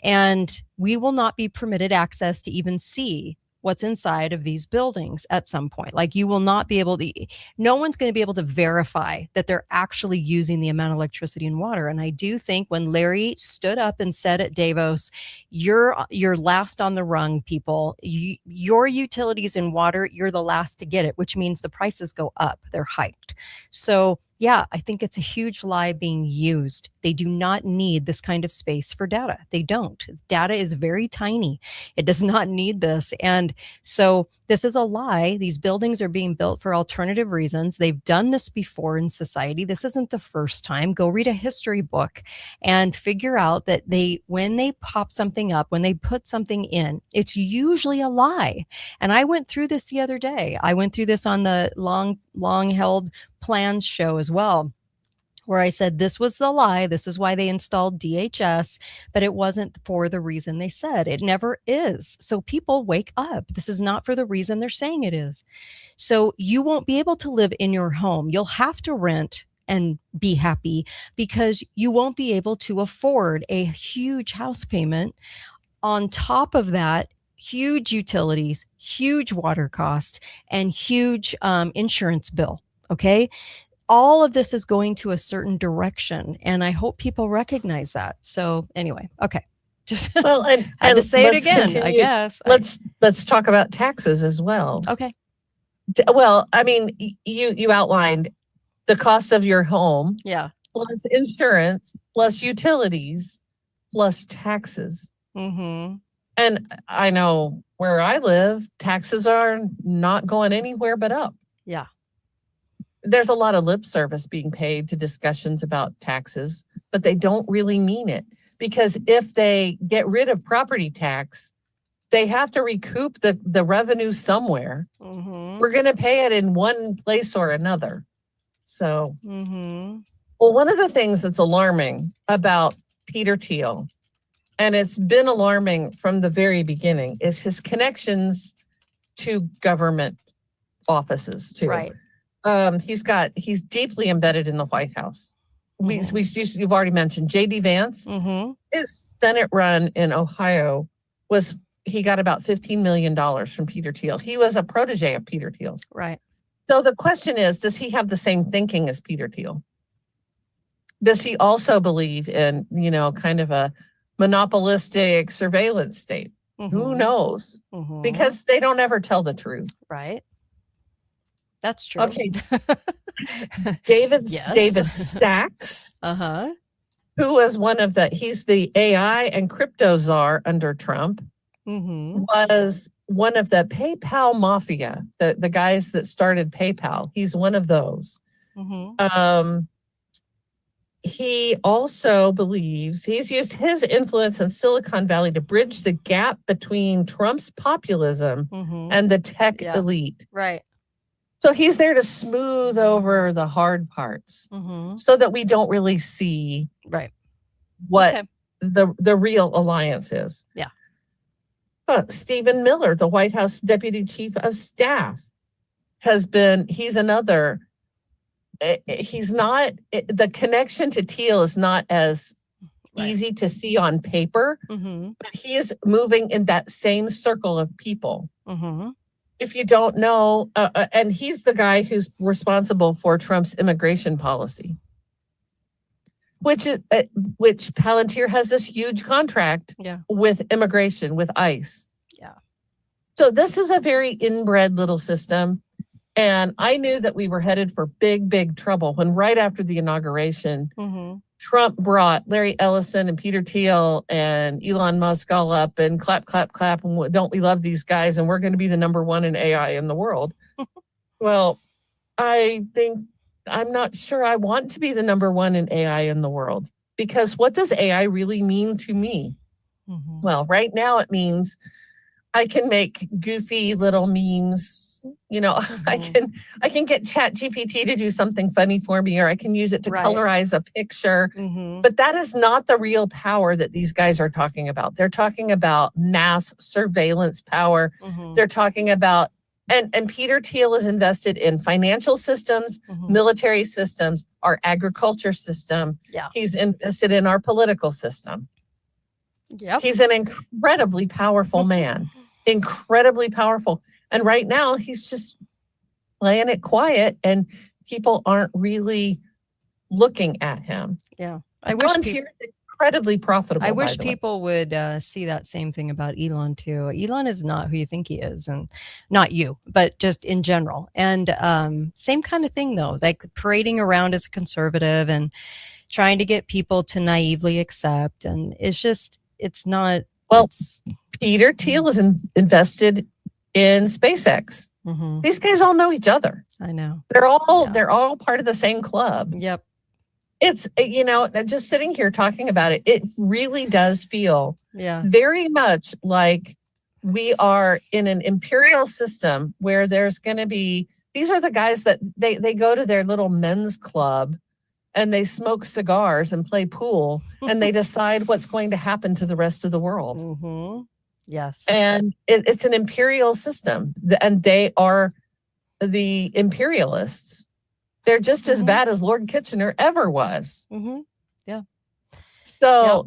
And we will not be permitted access to even see what's inside of these buildings at some point. Like you will not be able to, no one's going to be able to verify that they're actually using the amount of electricity and water. And I do think when Larry stood up and said at Davos, you're last on the rung, people, your utilities and water, you're the last to get it, which means the prices go up, they're hiked. So yeah, I think it's a huge lie being used. They do not need this kind of space for data. They don't. Data is very tiny. It does not need this. And so this is a lie. These buildings are being built for alternative reasons. They've done this before in society. This isn't the first time. Go read a history book and figure out that when they pop something up, when they put something in, it's usually a lie. And I went through this the other day. I went through this on the long held plans show as well, where I said this was the lie. This is why they installed DHS, but it wasn't for the reason they said. It never is. So people wake up. This is not for the reason they're saying it is. So you won't be able to live in your home. You'll have to rent and be happy because you won't be able to afford a huge house payment. On top of that, huge utilities, huge water costs, and huge insurance bill. Okay. All of this is going to a certain direction. And I hope people recognize that. So anyway, okay. Just well, and to say it again, continue. I guess. Let's talk about taxes as well. Okay. Well, I mean, you outlined the cost of your home. Yeah. plus insurance, plus utilities, plus taxes. Mm-hmm. And I know where I live, taxes are not going anywhere but up. Yeah. There's a lot of lip service being paid to discussions about taxes, but they don't really mean it. Because if they get rid of property tax, they have to recoup the revenue somewhere. Mm-hmm. We're going to pay it in one place or another. So, Mm-hmm. well, one of the things that's alarming about Peter Thiel, and it's been alarming from the very beginning, is his connections to government offices too. Right. He's deeply embedded in the White House. You've already mentioned J.D. Vance. Mm-hmm. His Senate run in Ohio he got about $15 million from Peter Thiel. He was a protege of Peter Thiel's. Right. So the question is, does he have the same thinking as Peter Thiel? Does he also believe in, kind of a monopolistic surveillance state? Mm-hmm. Who knows? Mm-hmm. Because they don't ever tell the truth. Right. That's true. Okay. David Yes. Sachs, Uh-huh. who was he's the AI and crypto czar under Trump, Mm-hmm. was one of the PayPal mafia, the guys that started PayPal. He's one of those. Mm-hmm. He also believes he's used his influence in Silicon Valley to bridge the gap between Trump's populism Mm-hmm. and the tech Yeah. elite. Right. So he's there to smooth over the hard parts Mm-hmm. so that we don't really see Right. what Okay. the real alliance is. Yeah. Stephen Miller, the White House Deputy Chief of Staff, he's another. He's not, the connection to Thiel is not as Right. easy to see on paper, Mm-hmm. but he is moving in that same circle of people. Mm-hmm. If you don't know, and he's the guy who's responsible for Trump's immigration policy, which Palantir has this huge contract Yeah. with immigration, with ICE. Yeah. So this is a very inbred little system. And I knew that we were headed for big, big trouble when right after the inauguration, Mm-hmm. Trump brought Larry Ellison and Peter Thiel and Elon Musk all up and clap, clap, clap. And don't we love these guys? And we're going to be the number one in AI in the world. Well, I'm not sure I want to be the number one in AI in the world, because what does AI really mean to me? Mm-hmm. Well, right now it means I can make goofy little memes. Mm-hmm. I can get ChatGPT to do something funny for me, or I can use it to Right. colorize a picture. Mm-hmm. But that is not the real power that these guys are talking about. They're talking about mass surveillance power. Mm-hmm. They're talking about, and Peter Thiel is invested in financial systems, Mm-hmm. military systems, our agriculture system. Yeah. He's invested in our political system. Yep. He's an incredibly powerful man, incredibly powerful. And right now he's just playing it quiet, and people aren't really looking at him. Yeah. I wish Palantir is incredibly profitable. I by wish the way. people would see that same thing about Elon too. Elon is not who you think he is, and not you, but just in general. And same kind of thing though, like parading around as a conservative and trying to get people to naively accept. And it's not. Well, it's, Peter Thiel is invested in SpaceX. Mhm. These guys all know each other. I know. They're all Yeah. they're all part of the same club. Yep. It's just sitting here talking about it, it really does feel Yeah. very much like we are in an imperial system where there's going to be, these are the guys that they go to their little men's club and they smoke cigars and play pool and they decide what's going to happen to the rest of the world. Mm-hmm. Yes. And it's an imperial system, and they are the imperialists. They're just as Mhm. bad as Lord Kitchener ever was. Mm-hmm. So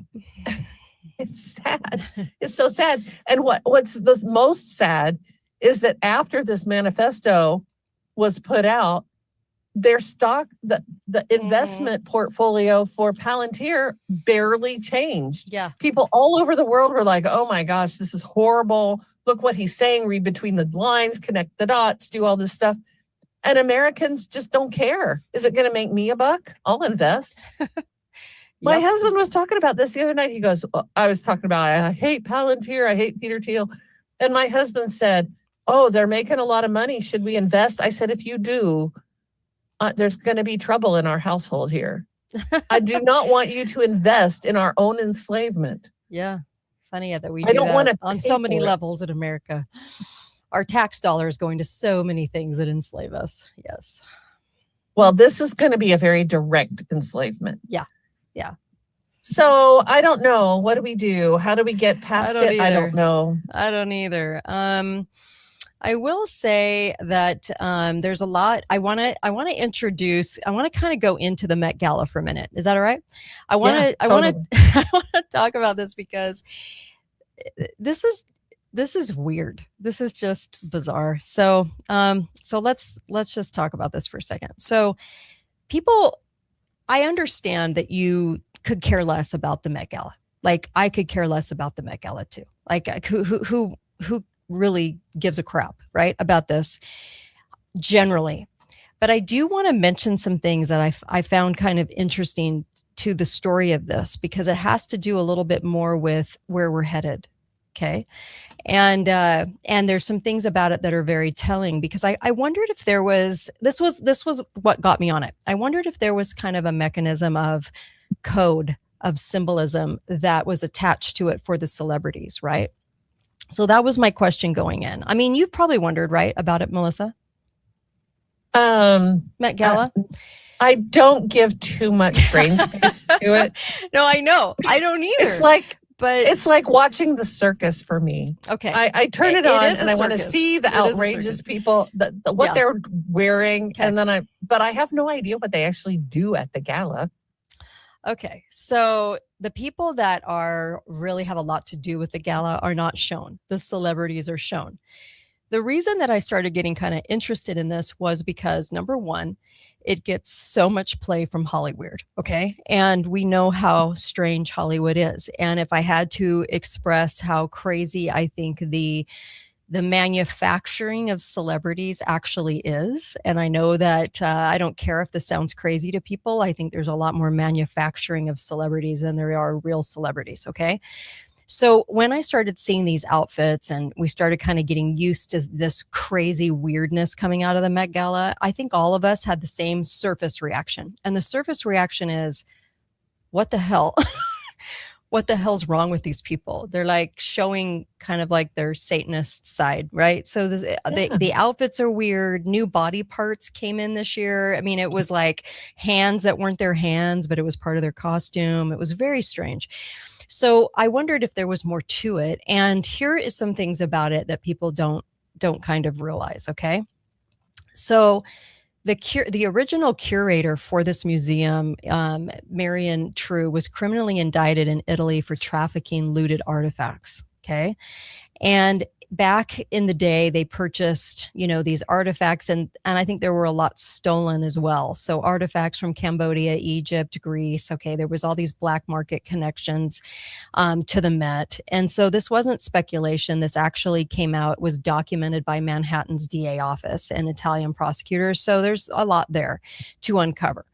it's sad. It's so sad. And what's the most sad is that after this manifesto was put out, their stock, the investment portfolio for Palantir barely changed. Yeah. People all over the world were like, oh my gosh, this is horrible. Look what he's saying, read between the lines, connect the dots, do all this stuff. And Americans just don't care. Is it going to make me a buck? I'll invest. My husband was talking about this the other night. He goes, I was talking about, I hate Palentir. I hate Peter Thiel. And my husband said, oh, they're making a lot of money. Should we invest? I said, if you do, there's going to be trouble in our household here. I do not want you to invest in our own enslavement. Yeah. Funny that we I do don't that want to on so many levels in America. Our tax dollar is going to so many things that enslave us. Yes. Well, this is going to be a very direct enslavement. Yeah. Yeah. So I don't know. What do we do? How do we get past it? I don't know. I don't either. I will say that there's a lot. I want to introduce. I want to kind of go into the Met Gala for a minute. Is that all right? I want to talk about this because this is weird. This is just bizarre. So let's just talk about this for a second. So people, I understand that you could care less about the Met Gala. Like I could care less about the Met Gala too. Like who really gives a crap, right, about this generally. But I do want to mention some things that I found kind of interesting to the story of this, because it has to do a little bit more with where we're headed. Okay. And there's some things about it that are very telling, because I wondered if there was, this was what got me on it. I wondered if there was kind of a mechanism of code of symbolism that was attached to it for the celebrities, right? So that was my question going in. I mean, you've probably wondered, right, about it, Melissa? Met Gala? I don't give too much brain space to it. No, I know. I don't either. It's like watching the circus for me. Okay. I turn it on and I want to see the outrageous people, what they're wearing. Okay. And but I have no idea what they actually do at the gala. Okay. So the people that really have a lot to do with the gala are not shown. The celebrities are shown. The reason that I started getting kind of interested in this was because, number one, it gets so much play from Hollywood. Okay. And we know how strange Hollywood is. And if I had to express how crazy I think the manufacturing of celebrities actually is, and I know that I don't care if this sounds crazy to people. I think there's a lot more manufacturing of celebrities than there are real celebrities. Okay. So when I started seeing these outfits and we started kind of getting used to this crazy weirdness coming out of the Met Gala, I think all of us had the same surface reaction. And the surface reaction is, what the hell? What the hell's wrong with these people? They're like showing kind of like their Satanist side, right? So the outfits are weird. New body parts came in this year. I mean, it was like hands that weren't their hands, but it was part of their costume. It was very strange. So I wondered if there was more to it. And here is some things about it that people don't kind of realize, okay? So the original curator for this museum, Marion True, was criminally indicted in Italy for trafficking looted artifacts, okay? And back in the day, they purchased, these artifacts, and I think there were a lot stolen as well. So artifacts from Cambodia, Egypt, Greece. Okay, there was all these black market connections to the Met. And so this wasn't speculation. This actually came out, was documented by Manhattan's DA office and Italian prosecutors. So there's a lot there to uncover.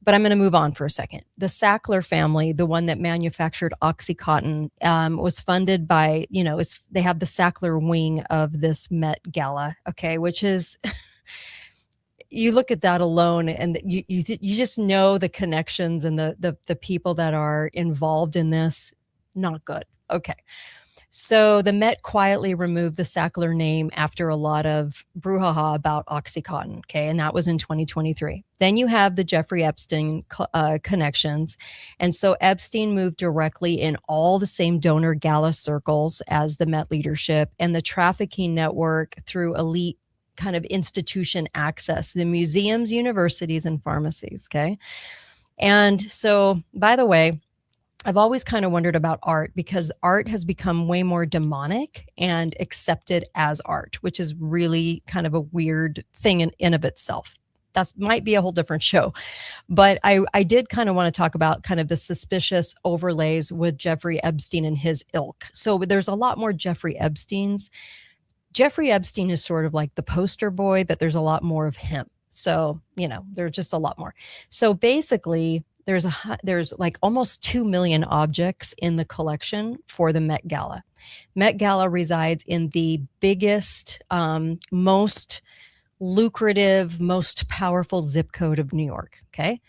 But I'm going to move on for a second. The Sackler family, the one that manufactured OxyContin, was funded by, they have the Sackler wing of this Met Gala, okay, which is, you look at that alone and you just know the connections and the people that are involved in this, not good. Okay. So the Met quietly removed the Sackler name after a lot of brouhaha about OxyContin, okay, and that was in 2023. Then you have the Jeffrey Epstein connections, and so Epstein moved directly in all the same donor gala circles as the Met leadership, and the trafficking network through elite kind of institution access, the museums, universities, and pharmacies, okay? And so, by the way, I've always kind of wondered about art, because art has become way more demonic and accepted as art, which is really kind of a weird thing in of itself. That might be a whole different show. But I did kind of want to talk about kind of the suspicious overlays with Jeffrey Epstein and his ilk. So there's a lot more Jeffrey Epsteins Jeffrey Epstein is sort of like the poster boy, but there's a lot more of him. So, there's just a lot more. So basically, there's like almost 2 million objects in the collection for the Met Gala. Met Gala resides in the biggest, most lucrative, most powerful zip code of New York. Okay.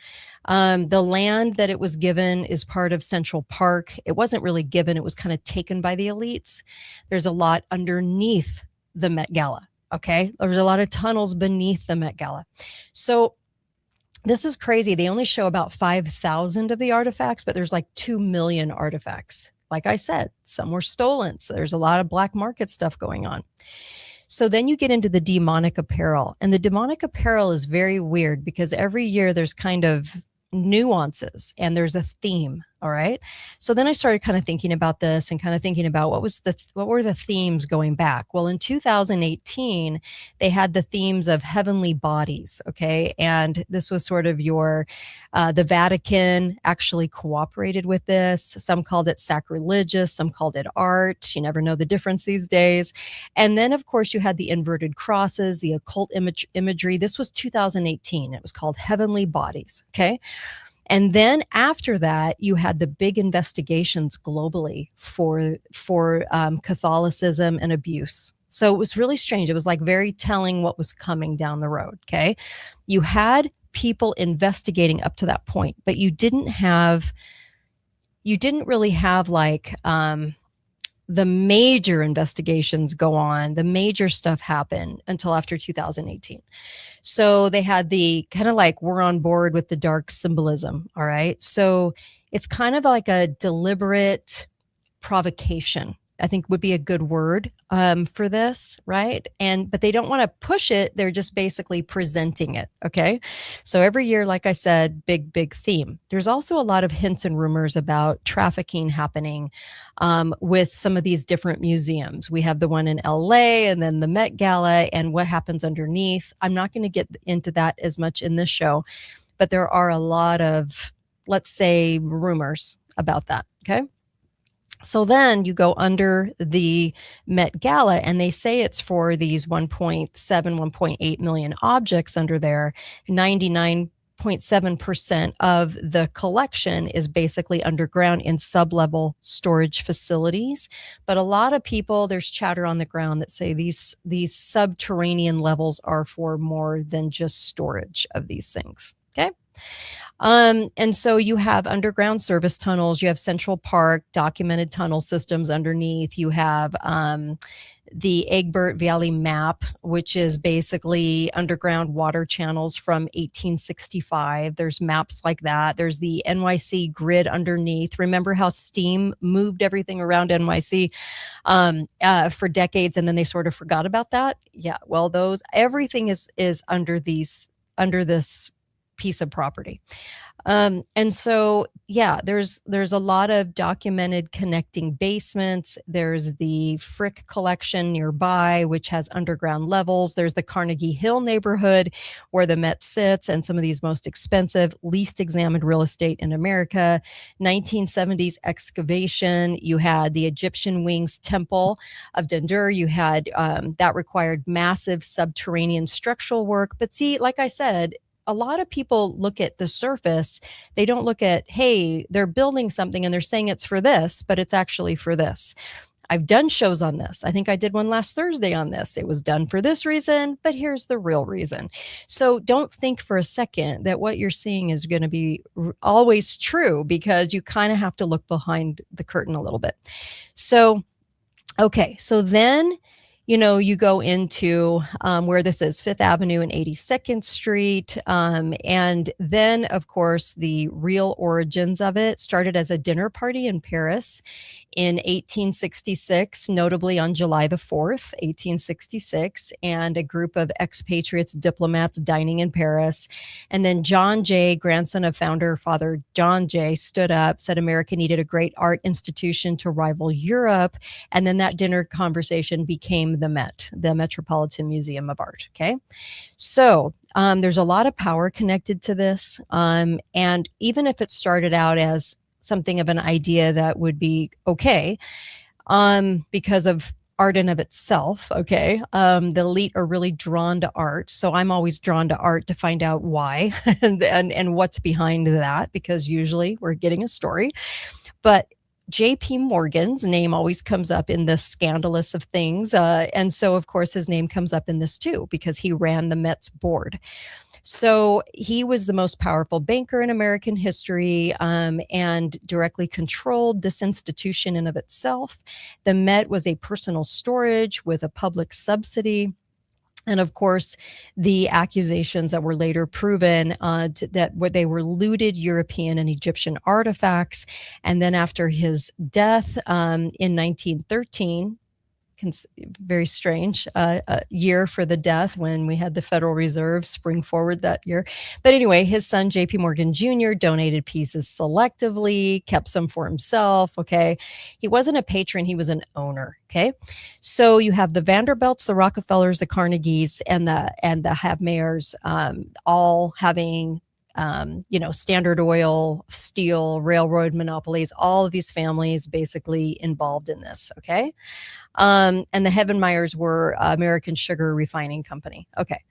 The land that it was given is part of Central Park. It wasn't really given, it was kind of taken by the elites. There's a lot underneath the Met Gala. Okay. There's a lot of tunnels beneath the Met Gala. So this is crazy. They only show about 5,000 of the artifacts, but there's like 2 million artifacts. Like I said, some were stolen. So there's a lot of black market stuff going on. So then you get into the demonic apparel, and the demonic apparel is very weird because every year there's kind of nuances and there's a theme. All right. So then I started kind of thinking about this and kind of thinking about what were the themes going back? Well, in 2018, they had the themes of heavenly bodies. Okay. And this was sort of the Vatican actually cooperated with this. Some called it sacrilegious. Some called it art. You never know the difference these days. And then, of course, you had the inverted crosses, the occult imagery. This was 2018. It was called Heavenly Bodies. Okay. And then after that, you had the big investigations globally for Catholicism and abuse. So it was really strange. It was like very telling what was coming down the road. Okay. You had people investigating up to that point, but you didn't really have like, the major investigations go on, the major stuff happen until after 2018. So they had the kind of like, we're on board with the dark symbolism. All right. So it's kind of like a deliberate provocation, I think would be a good word for this, right? But they don't want to push it. They're just basically presenting it. Okay. So every year, like I said, big theme. There's also a lot of hints and rumors about trafficking happening with some of these different museums. We have the one in LA and then the Met Gala and what happens underneath. I'm not going to get into that as much in this show, but there are a lot of, let's say, rumors about that. Okay. So then you go under the Met Gala and they say it's for these 1.8 million objects under there. 99.7% of the collection is basically underground in sub-level storage facilities. But a lot of people, there's chatter on the ground that say these subterranean levels are for more than just storage of these things. Okay. And so you have underground service tunnels, you have Central Park, documented tunnel systems underneath, you have the Egbert Valley map, which is basically underground water channels from 1865. There's maps like that. There's the NYC grid underneath. Remember how steam moved everything around NYC for decades, and then they sort of forgot about that? Yeah, well, everything is under this piece of property. And so, yeah, there's a lot of documented connecting basements. There's the Frick collection nearby, which has underground levels. There's the Carnegie Hill neighborhood where the Met sits and some of these most expensive, least examined real estate in America. 1970s excavation. You had the Egyptian Wings Temple of Dendur. You had that required massive subterranean structural work. But see, like I said, a lot of people look at the surface. They don't look at, hey, they're building something and they're saying it's for this, but it's actually for this. I've done shows on this. I think I did one last Thursday on this. It was done for this reason, but here's the real reason. So don't think for a second that what you're seeing is going to be always true, because you kind of have to look behind the curtain a little bit. So, okay. So then, you go into where this is, Fifth Avenue and 82nd Street. And then, of course, the real origins of it started as a dinner party in Paris in 1866, notably on July the 4th, 1866, and a group of expatriates, diplomats dining in Paris. And then John Jay, grandson of founder Father John Jay, stood up, said America needed a great art institution to rival Europe. And then that dinner conversation became the Met, the Metropolitan Museum of Art. Okay. So there's a lot of power connected to this. And even if it started out as something of an idea that would be okay, because of art in of itself. Okay. The elite are really drawn to art. So I'm always drawn to art to find out why and what's behind that, because usually we're getting a story. But JP Morgan's name always comes up in the scandalous of things. And so, of course, his name comes up in this too, because he ran the Met's board. So he was the most powerful banker in American history, and directly controlled this institution in of itself. The Met was a personal storage with a public subsidy. And of course, the accusations that were later proven that they were looted European and Egyptian artifacts. And then after his death in 1913, very strange year for the death, when we had the Federal Reserve spring forward that year. But anyway, his son, JP Morgan Jr., donated pieces selectively, kept some for himself. Okay. He wasn't a patron, he was an owner. Okay. So you have the Vanderbilts, the Rockefellers, the Carnegies, and the Havmayers, all having Standard Oil, steel, railroad monopolies, all of these families basically involved in this. Okay. And the Heavenmeyers were American Sugar Refining Company. Okay.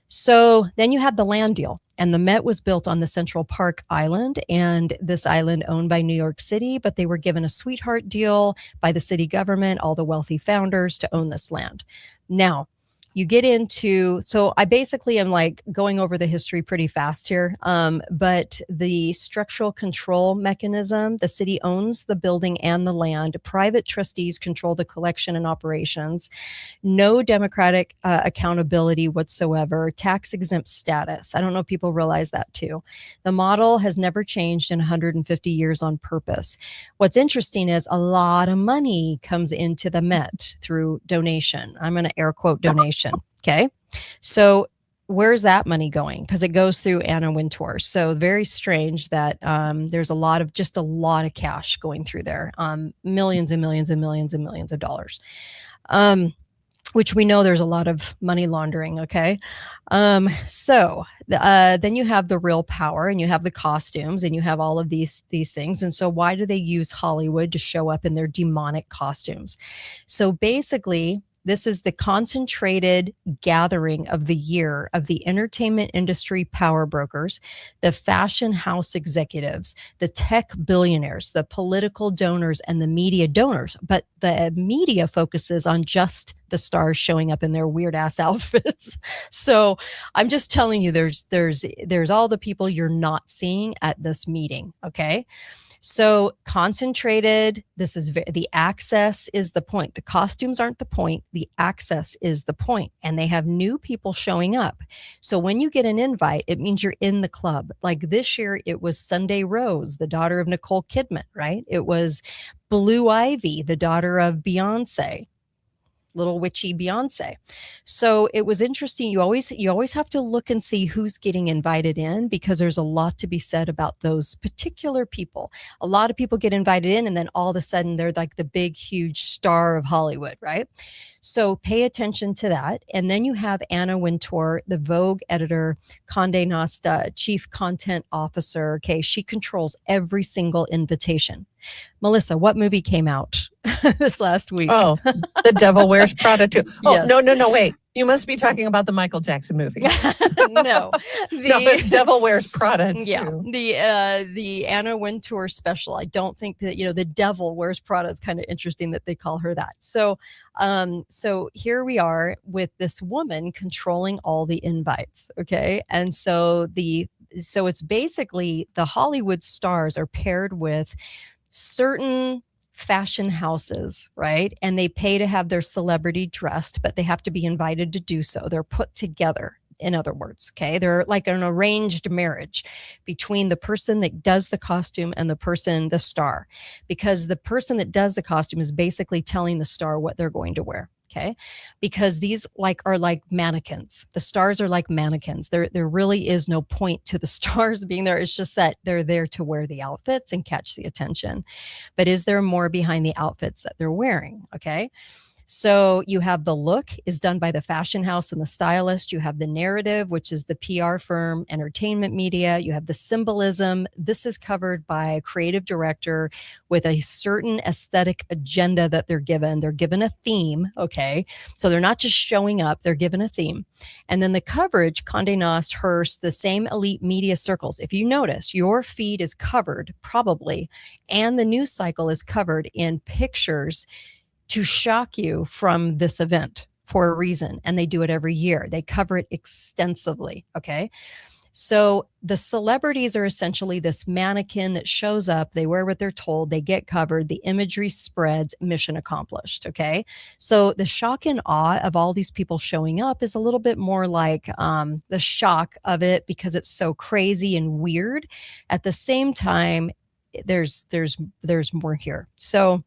So then you had the land deal, and the Met was built on the Central Park Island, and this island owned by New York City, but they were given a sweetheart deal by the city government, all the wealthy founders, to own this land. Now, you get into, so I basically am like going over the history pretty fast here, but the structural control mechanism, the city owns the building and the land. Private trustees control the collection and operations. No democratic accountability whatsoever. Tax exempt status. I don't know if people realize that too. The model has never changed in 150 years on purpose. What's interesting is a lot of money comes into the Met through donation. I'm going to air quote donation. Okay. So where's that money going? Because it goes through Anna Wintour. So very strange that there's a lot of cash going through there, millions and millions and millions and millions of dollars, which we know there's a lot of money laundering. Okay. So then you have the real power, and you have the costumes, and you have all of these things. And so why do they use Hollywood to show up in their demonic costumes? So basically, this is the concentrated gathering of the year of the entertainment industry power brokers, the fashion house executives, the tech billionaires, the political donors, and the media donors. But the media focuses on just the stars showing up in their weird ass outfits. So I'm just telling you, there's all the people you're not seeing at this meeting. Okay. So concentrated, this is the access is the point. The costumes aren't the point. The access is the point. And they have new people showing up. So when you get an invite, it means you're in the club. Like this year, it was Sunday Rose, the daughter of Nicole Kidman, right? It was Blue Ivy, the daughter of Beyonce. Little witchy Beyonce. So it was interesting. You always have to look and see who's getting invited in, because there's a lot to be said about those particular people. A lot of people get invited in, and then all of a sudden they're like the big, huge star of Hollywood, right? So pay attention to that. And then you have Anna Wintour, the Vogue editor, Condé Nast chief content officer. Okay, she controls every single invitation. Melissa, what movie came out this last week? Oh, The Devil Wears Prada 2. Oh, Yes. no, wait. You must be talking about the Michael Jackson movie. No, No, it's Devil Wears Prada 2. Yeah, the Anna Wintour special. I don't think that, the Devil Wears Prada. It's kind of interesting that they call her that. So here we are with this woman controlling all the invites. Okay. And so it's basically the Hollywood stars are paired with certain fashion houses, right? And they pay to have their celebrity dressed, but they have to be invited to do so. They're put together, in other words. Okay. They're like an arranged marriage between the person that does the costume and the star, because the person that does the costume is basically telling the star what they're going to wear. Okay. Because these are like mannequins. The stars are like mannequins. There really is no point to the stars being there. It's just that they're there to wear the outfits and catch the attention. But is there more behind the outfits that they're wearing? Okay. So you have the look is done by the fashion house and the stylist. You have the narrative, which is the PR firm, entertainment media. You have the symbolism. This is covered by a creative director with a certain aesthetic agenda that they're given. They're given a theme, okay? So they're not just showing up, they're given a theme. And then the coverage, Condé Nast, Hearst, the same elite media circles. If you notice, your feed is covered probably, and the news cycle is covered in pictures to shock you from this event for a reason. And they do it every year. They cover it extensively. Okay. So the celebrities are essentially this mannequin that shows up. They wear what they're told. They get covered. The imagery spreads. Mission accomplished. Okay. So the shock and awe of all these people showing up is a little bit more like the shock of it because it's so crazy and weird. At the same time, there's more here. So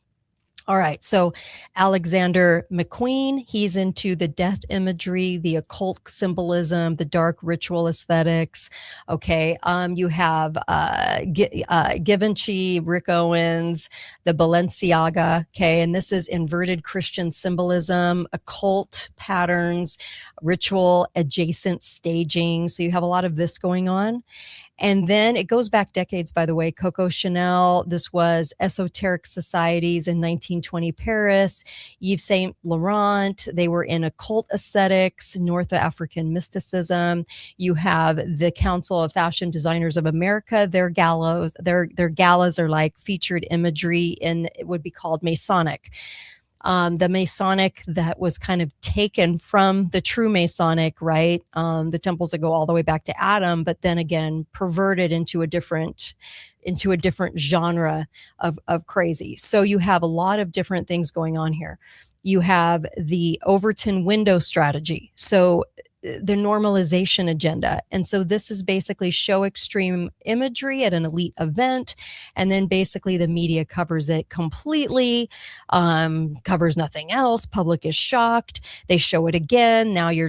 all right. So Alexander McQueen, he's into the death imagery, the occult symbolism, the dark ritual aesthetics. Okay. You have Givenchy, Rick Owens, the Balenciaga. Okay. And this is inverted Christian symbolism, occult patterns, ritual adjacent staging. So you have a lot of this going on. And then it goes back decades, by the way. Coco Chanel, this was esoteric societies in 1920 Paris. Yves Saint Laurent, they were in occult aesthetics, North African mysticism. You have the Council of Fashion Designers of America. Their galas are like featured imagery in, it would be called Masonic. The Masonic that was kind of taken from the true Masonic, right? The temples that go all the way back to Adam, but then again, perverted into a different genre of crazy. So you have a lot of different things going on here. You have the Overton window strategy. So the normalization agenda. And so this is basically show extreme imagery at an elite event. And then basically the media covers it completely, covers nothing else. Public is shocked. They show it again. Now you're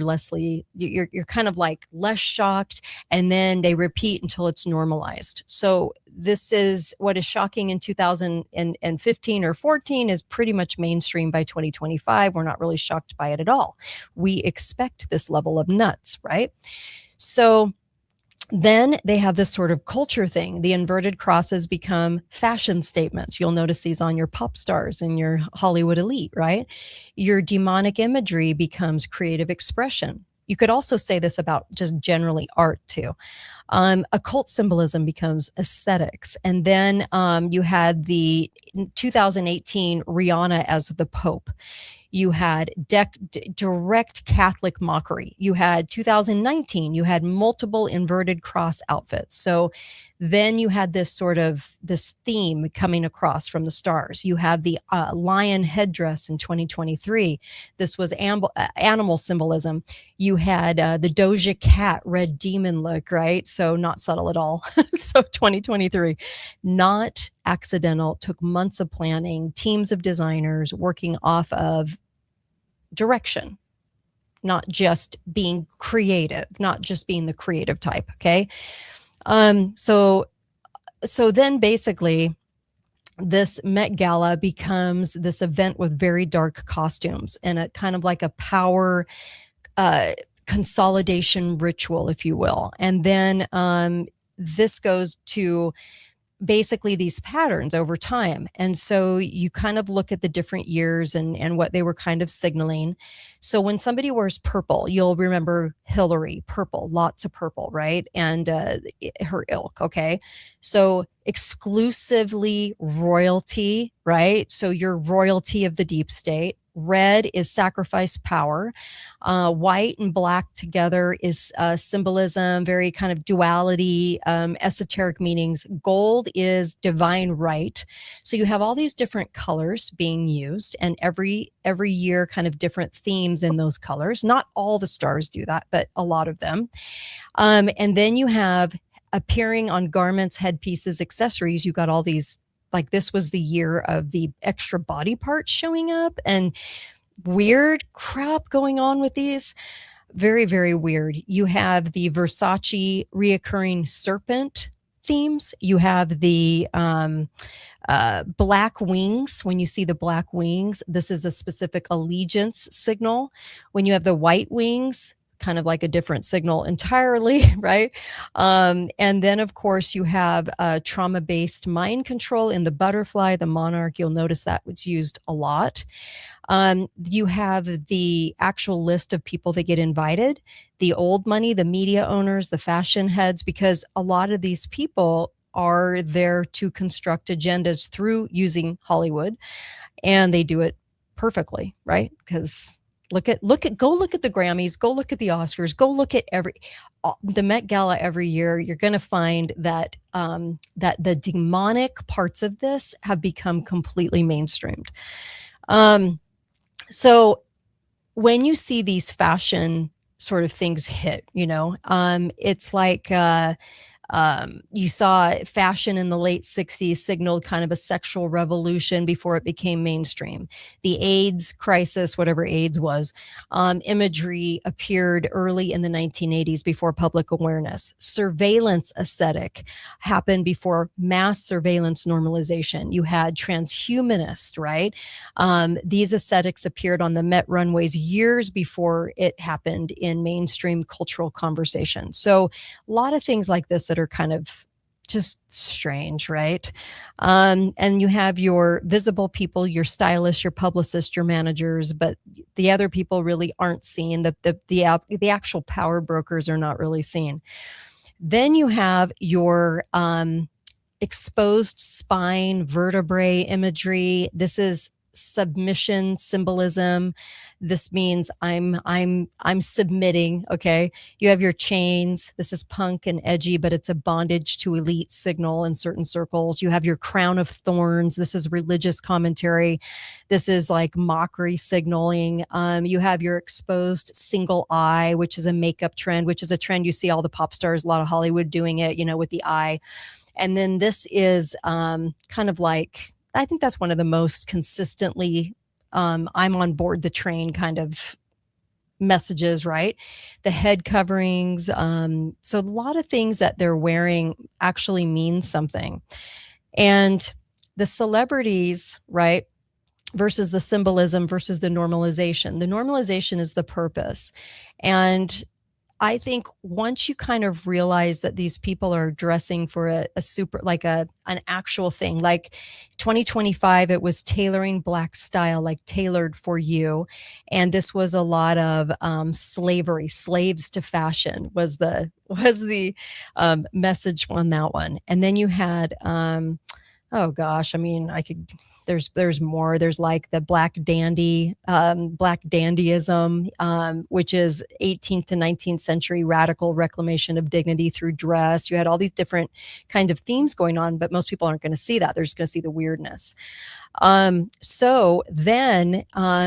kind of like less shocked. And then they repeat until it's normalized. So this is what is shocking in 2015 or 14 is pretty much mainstream by 2025. We're not really shocked by it at all. We expect this level of nuts, right? So then they have this sort of culture thing. The inverted crosses become fashion statements. You'll notice these on your pop stars and your Hollywood elite, right? Your demonic imagery becomes creative expression. You could also say this about just generally art too. Occult symbolism becomes aesthetics. And then you had the 2018 Rihanna as the Pope. You had direct Catholic mockery. You had 2019, you had multiple inverted cross outfits. So then you had this theme coming across from the stars. You have the lion headdress in 2023. This was animal symbolism. You had the Doja Cat red demon look, right? So not subtle at all. So 2023, not accidental, took months of planning, teams of designers working off of direction, not just being creative, not just being the creative type. Okay. So then basically this Met Gala becomes this event with very dark costumes and a kind of like a power, consolidation ritual, if you will. And then, this goes to basically these patterns over time. And so you kind of look at the different years and what they were kind of signaling. So when somebody wears purple, you'll remember Hillary, purple, lots of purple, right? And her ilk, okay? So exclusively royalty, right? So you're royalty of the deep state. Red is sacrifice power. White and black together is symbolism, very kind of duality, esoteric meanings. Gold is divine right. So you have all these different colors being used, and every year kind of different themes in those colors. Not all the stars do that, but a lot of them. And then you have appearing on garments, headpieces, accessories. You got all these, like this was the year of the extra body parts showing up and weird crap going on with these. Very, very weird. You have the Versace reoccurring serpent themes. You have the black wings. When you see the black wings, this is a specific allegiance signal. When you have the white wings, kind of like a different signal entirely, right? And then, of course, you have trauma-based mind control in the butterfly, the monarch. You'll notice that was used a lot. You have the actual list of people that get invited, the old money, the media owners, the fashion heads, because a lot of these people are there to construct agendas through using Hollywood, and they do it perfectly, right? Because go look at the Grammys, go look at the Oscars, go look at the Met Gala every year. You're going to find that that the demonic parts of this have become completely mainstreamed. So when you see these fashion sort of things hit, it's like you saw fashion in the late 60s signaled kind of a sexual revolution before it became mainstream. The AIDS crisis, whatever AIDS was, imagery appeared early in the 1980s before public awareness. Surveillance aesthetic happened before mass surveillance normalization. You had transhumanist, right? These aesthetics appeared on the Met runways years before it happened in mainstream cultural conversation. So a lot of things like this that are kind of just strange, right? And you have your visible people, your stylists, your publicists, your managers, but the other people really aren't seen. The actual power brokers are not really seen. Then you have your exposed spine, vertebrae imagery. This is submission symbolism. This means I'm submitting. Okay. You have your chains. This is punk and edgy, but it's a bondage to elite signal in certain circles. You have your crown of thorns. This is religious commentary. This is like mockery signaling. You have your exposed single eye, which is a makeup trend, which is a trend you see all the pop stars, a lot of Hollywood doing it, with the eye. And then this is kind of like, I think that's one of the most consistently I'm on board the train kind of messages, right? The head coverings. So a lot of things that they're wearing actually mean something. And the celebrities, right, versus the symbolism versus the normalization. The normalization is the purpose. And I think once you kind of realize that these people are dressing for a super, like an actual thing, like 2025, it was tailoring Black style, like tailored for you. And this was a lot of slavery, slaves to fashion was the message on that one. And then you had, oh gosh, I mean, there's more. There's like the black dandyism, which is 18th to 19th century radical reclamation of dignity through dress. You had all these different kind of themes going on, but most people aren't going to see that. They're just going to see the weirdness. So then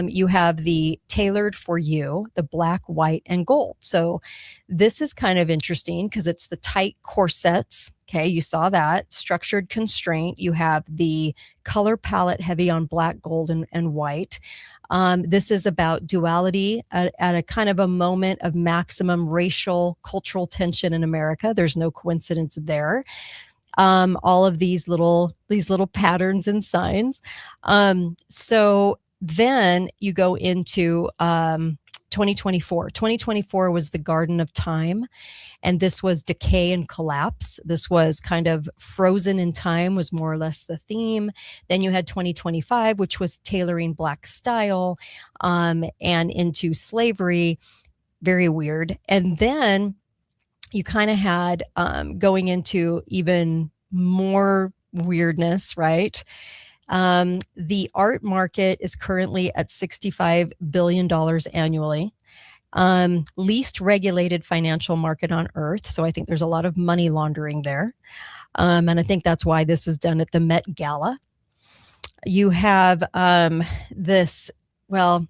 you have the tailored for you, the black, white, and gold. So this is kind of interesting because it's the tight corsets. Okay, you saw that structured constraint. You have the color palette heavy on black, gold, and white. This is about duality at a kind of a moment of maximum racial, cultural tension in America. There's no coincidence there. All of these little patterns and signs. So then you go into 2024. 2024 was the Garden of Time, and this was decay and collapse. This was kind of frozen in time, was more or less the theme. Then you had 2025, which was tailoring Black style and into slavery. Very weird. And then you kind of had going into even more weirdness, right? The art market is currently at $65 billion annually. Least regulated financial market on earth. So I think there's a lot of money laundering there. And I think that's why this is done at the Met Gala. You have this, well,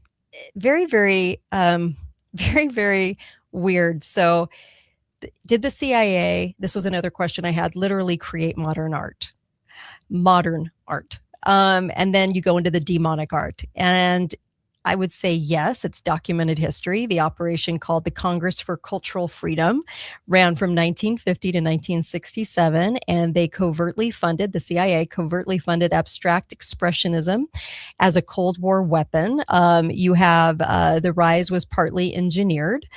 very, very, very, very weird. So did the CIA, this was another question I had, literally create modern art? And then you go into the demonic art. And I would say yes, it's documented history. The operation called the Congress for Cultural Freedom ran from 1950 to 1967, and they the CIA covertly funded abstract expressionism as a Cold War weapon. You have the rise was partly engineered,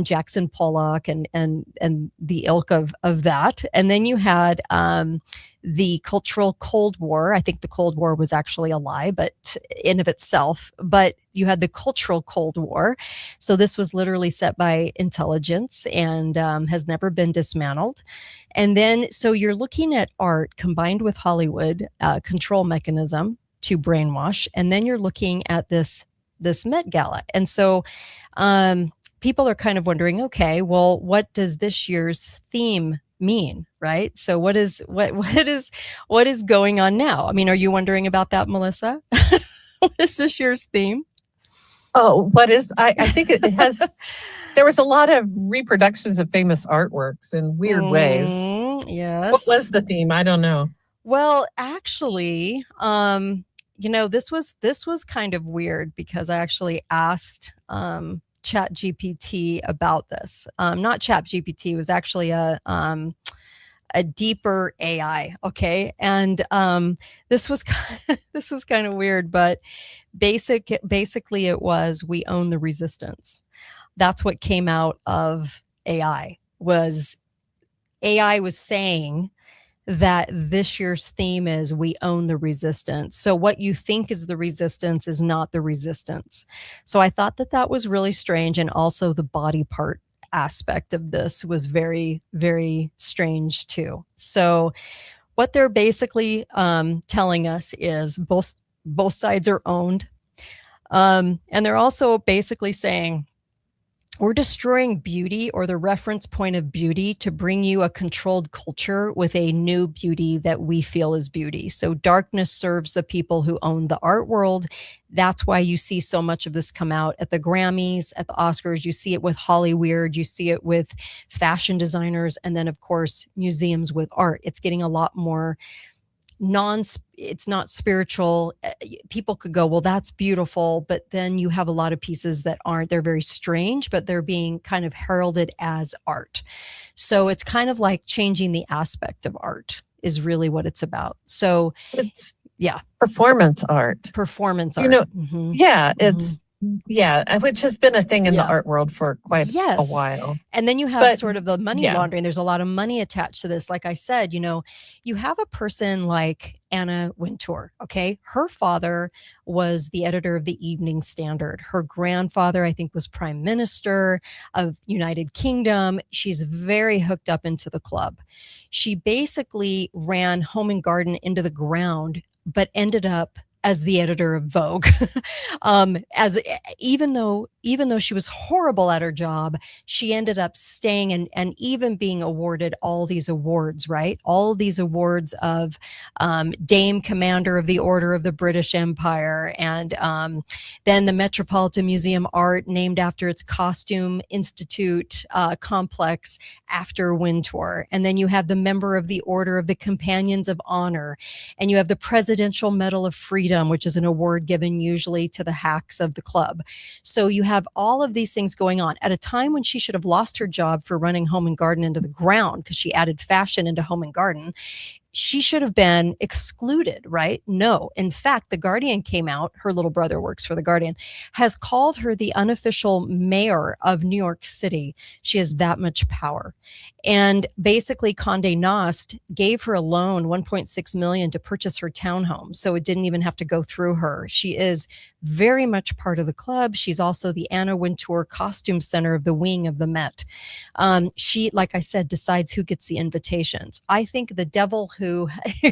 Jackson Pollock and the ilk of that. And then you had the cultural Cold War. I think the Cold War was actually a lie, but in of itself, but you had the cultural Cold War. So this was literally set by intelligence and has never been dismantled. And then, so you're looking at art combined with Hollywood, control mechanism to brainwash. And then you're looking at this Met Gala. And so, people are kind of wondering, okay, well, what does this year's theme mean, right? So what is going on now? I mean, are you wondering about that, Melissa? What is this year's theme? Oh, what is, I think it has, there was a lot of reproductions of famous artworks in weird ways. Yes. What was the theme? I don't know. Well, actually, this was kind of weird because I actually asked Chat GPT about this. Not Chat GPT, it was actually a deeper AI. Okay. And this was kind of weird, but basically it was, we own the resistance. That's what came out of AI was saying that this year's theme is we own the resistance. So what you think is the resistance is not the resistance. So I thought that was really strange. And also the body part aspect of this was very, very strange too. So what they're basically telling us is both sides are owned. And they're also basically saying, we're destroying beauty or the reference point of beauty to bring you a controlled culture with a new beauty that we feel is beauty. So darkness serves the people who own the art world. That's why you see so much of this come out at the Grammys, at the Oscars. You see it with Hollywood. You see it with fashion designers. And then, of course, museums with art. It's getting a lot more it's not spiritual. People could go, well, that's beautiful. But then you have a lot of pieces that aren't, they're very strange, but they're being kind of heralded as art. So it's kind of like changing the aspect of art is really what it's about. So it's yeah. Performance art. Performance art. You know, mm-hmm. Yeah, it's, yeah, which has been a thing in the art world for quite a while. And then you have sort of the money laundering. There's a lot of money attached to this. Like I said, you have a person like Anna Wintour, okay? Her father was the editor of the Evening Standard. Her grandfather, I think, was prime minister of United Kingdom. She's very hooked up into the club. She basically ran Home and Garden into the ground, but ended up as the editor of Vogue. Even though she was horrible at her job, she ended up staying and even being awarded all these awards, right? All these awards of Dame Commander of the Order of the British Empire, and then the Metropolitan Museum Art named after its Costume Institute complex after Wintour. And then you have the member of the Order of the Companions of Honor, and you have the Presidential Medal of Freedom, which is an award given usually to the hacks of the club. So you have all of these things going on at a time when she should have lost her job for running Home and Garden into the ground because she added fashion into Home and Garden. She should have been excluded, right? No. In fact, The Guardian came out, her little brother works for The Guardian, has called her the unofficial mayor of New York City. She has that much power. And basically Condé Nast gave her a loan, 1.6 million, to purchase her townhome. So it didn't even have to go through her. She is very much part of the club. She's also the Anna Wintour costume center of the wing of the Met. She, like I said, decides who gets the invitations. I think the devil who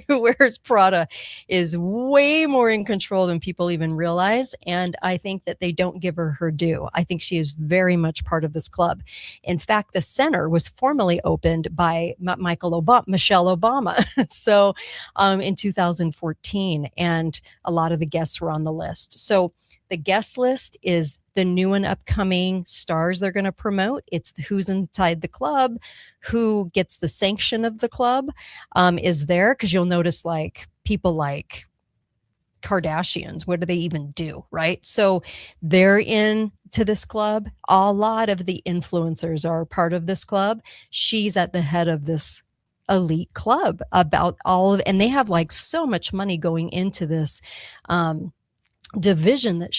wears Prada is way more in control than people even realize. And I think that they don't give her her due. I think she is very much part of this club. In fact, the center was formally opened by Michelle Obama. So in 2014, and a lot of the guests were on the list. So the guest list is the new and upcoming stars they're going to promote. It's who's inside the club, who gets the sanction of the club is there. Because you'll notice like people like Kardashians. What do they even do? Right. So they're in to this club. A lot of the influencers are part of this club. She's at the head of this elite club about all of, and they have like so much money going into this, division that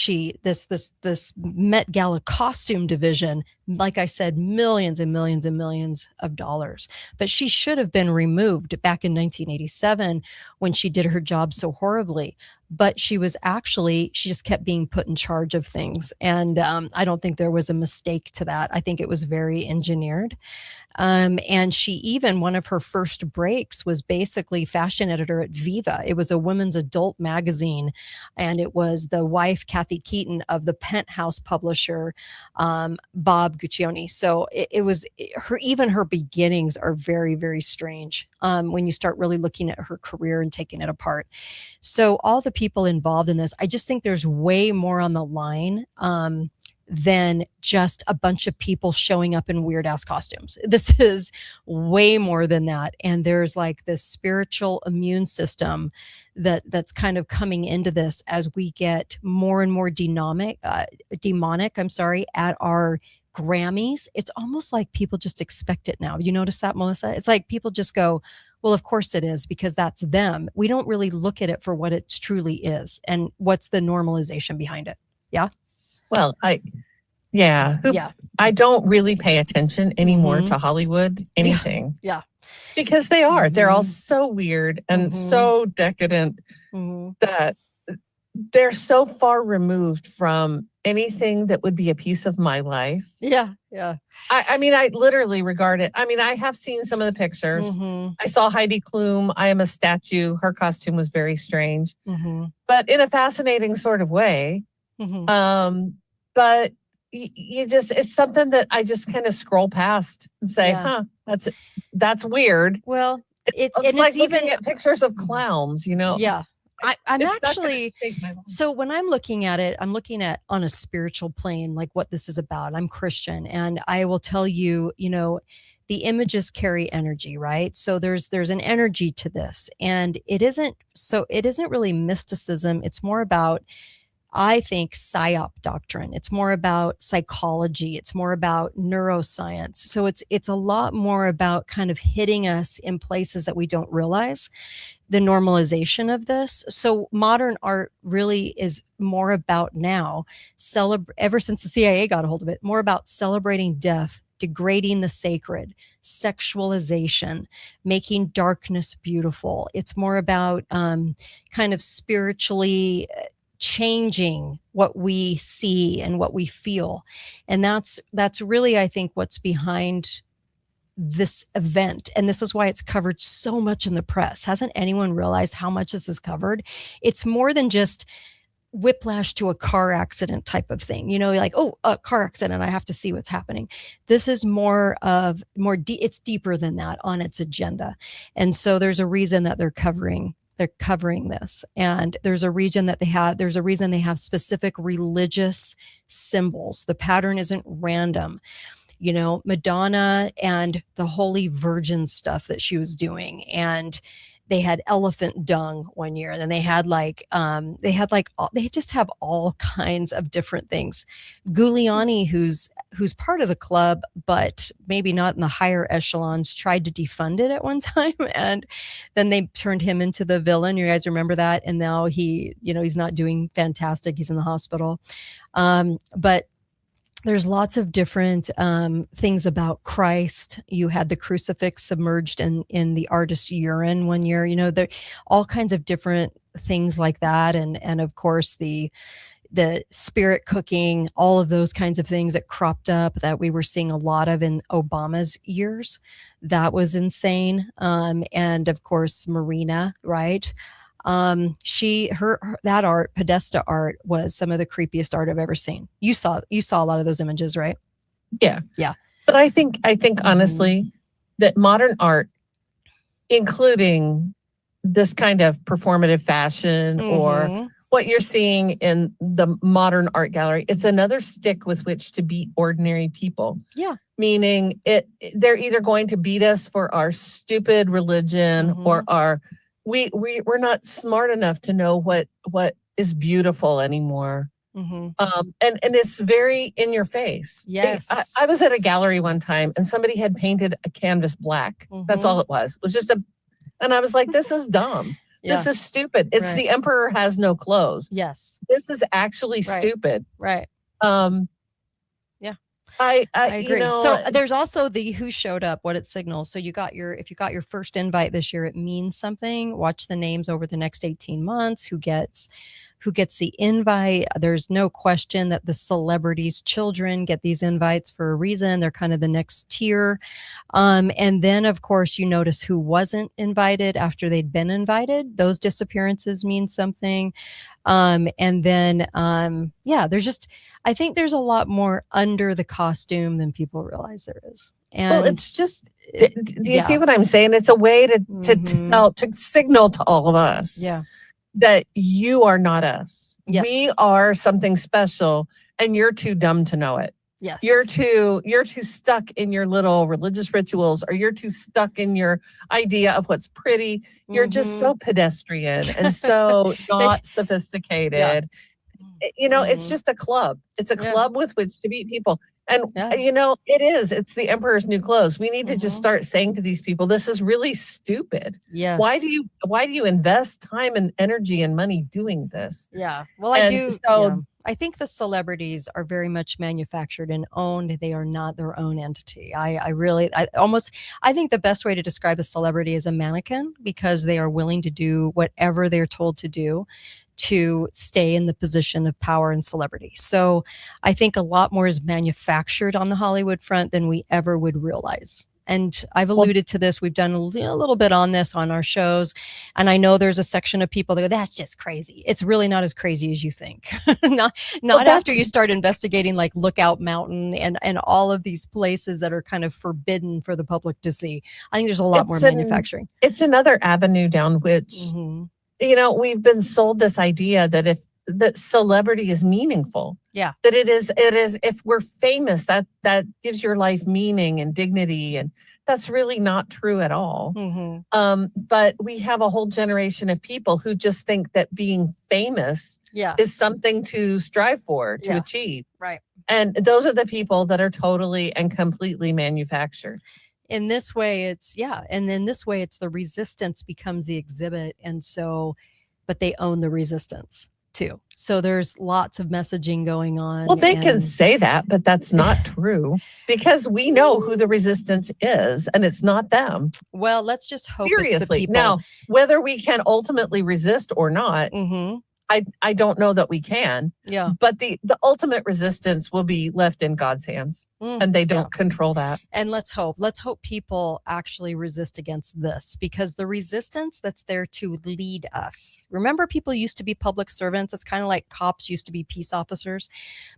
this Met Gala costume division, like I said, millions and millions and millions of dollars. But she should have been removed back in 1987 when she did her job so horribly. But she just kept being put in charge of things. And I don't think there was a mistake to that. I think it was very engineered. And she even, one of her first breaks was basically fashion editor at Viva. It was a women's adult magazine. And it was the wife, Kathy Keaton, of the Penthouse publisher, Bob Guccione. So it was even her beginnings are very, very strange when you start really looking at her career and taking it apart. So all the people involved in this, I just think there's way more on the line than just a bunch of people showing up in weird ass costumes. This is way more than that. And there's like this spiritual immune system that's kind of coming into this as we get more and more demonic, at our Grammys. It's almost like people just expect it now. You notice that, Melissa? It's like people just go, well, of course it is, because that's them. We don't really look at it for what it truly is and what's the normalization behind it. Yeah. Well, I don't really pay attention anymore to Hollywood anything. Yeah. Because they're all so weird and so decadent that they're so far removed from anything that would be a piece of my life. Yeah. Yeah. I mean, I literally regard it. I mean, I have seen some of the pictures. I saw Heidi Klum. I am a statue. Her costume was very strange, but in a fascinating sort of way. But it's something that I just kind of scroll past and say, that's weird. Well, it's like looking at pictures of clowns, Yeah. I'm actually, so when I'm looking at it, I'm looking at on a spiritual plane, like what this is about. I'm Christian, and I will tell you, the images carry energy, right? So there's an energy to this, and it isn't really mysticism. It's more about, I think, psyop doctrine. It's more about psychology. It's more about neuroscience. So it's a lot more about kind of hitting us in places that we don't realize, the normalization of this. So modern art really is more about now, ever since the CIA got a hold of it, more about celebrating death, degrading the sacred, sexualization, making darkness beautiful. It's more about kind of spiritually changing what we see and what we feel. And that's really, I think, what's behind this event. And this is why it's covered so much in the press. Hasn't anyone realized how much this is covered? It's more than just whiplash to a car accident type of thing. Like, oh, a car accident, I have to see what's happening. This is it's deeper than that on its agenda. And so there's a reason that they're covering this. And there's a reason they have specific religious symbols. The pattern isn't random. Madonna and the Holy Virgin stuff that she was doing. And they had elephant dung one year. And then they just have all kinds of different things. Giuliani, who's part of the club, but maybe not in the higher echelons, tried to defund it at one time. And then they turned him into the villain. You guys remember that? And now he's not doing fantastic. He's in the hospital. But there's lots of different things about Christ. You had the crucifix submerged in the artist's urine one year. There all kinds of different things like that. And of course, the spirit cooking, all of those kinds of things that cropped up that we were seeing a lot of in Obama's years. That was insane. And of course, Marina, right? That art, Podesta art, was some of the creepiest art I've ever seen. You saw a lot of those images, right? Yeah. Yeah. But I think honestly that modern art, including this kind of performative fashion or what you're seeing in the modern art gallery, it's another stick with which to beat ordinary people. Yeah. Meaning they're either going to beat us for our stupid religion or our we're not smart enough to know what is beautiful anymore. And it's very in your face. Yes. I was at a gallery one time and somebody had painted a canvas black. That's all it was. It was just and I was like, this is dumb. This is stupid. It's Right. The emperor has no clothes. Yes. This is actually stupid. Right. Yeah. I agree. You know, so there's also the who showed up, what it signals. So if you got your first invite this year, it means something. Watch the names over the next 18 months. Who gets the invite? There's no question that the celebrities' children get these invites for a reason. They're kind of the next tier. And then, of course, you notice who wasn't invited after they'd been invited. Those disappearances mean something. And then, there's just, I think there's a lot more under the costume than people realize there is. And well, it's just, do you see what I'm saying? It's a way to signal to all of us. Yeah. That you are not us. Yeah. We are something special and you're too dumb to know it. Yes. You're too stuck in your little religious rituals, or you're too stuck in your idea of what's pretty. You're just so pedestrian and so not sophisticated. Yeah. You know, it's just a club. It's a club with which to meet people. And, you know, it's the emperor's new clothes. We need to just start saying to these people, this is really stupid. Yes. Why do you invest time and energy and money doing this? Yeah. Well, I think the celebrities are very much manufactured and owned. They are not their own entity. I think the best way to describe a celebrity is a mannequin, because they are willing to do whatever they're told to do to stay in the position of power and celebrity. So I think a lot more is manufactured on the Hollywood front than we ever would realize. And I've alluded to this. We've done a little bit on this on our shows. And I know there's a section of people that go, that's just crazy. It's really not as crazy as you think. not after you start investigating like Lookout Mountain and all of these places that are kind of forbidden for the public to see. I think there's a lot more manufacturing. It's another avenue down which, you know, we've been sold this idea that that celebrity is meaningful. Yeah. That it is, if we're famous, that gives your life meaning and dignity. And that's really not true at all. But we have a whole generation of people who just think that being famous is something to strive for, to achieve. Right. And those are the people that are totally and completely manufactured. In this way, it's the resistance becomes the exhibit. And so, but they own the resistance too. So there's lots of messaging going on. Well, they can say that, but that's not true, because we know who the resistance is and it's not them. Well, let's just hope Seriously. It's the people. Now, whether we can ultimately resist or not, I don't know that we can. Yeah. But the ultimate resistance will be left in God's hands, and they don't control that. And let's hope people actually resist against this, because the resistance that's there to lead us. Remember, people used to be public servants. It's kind of like cops used to be peace officers,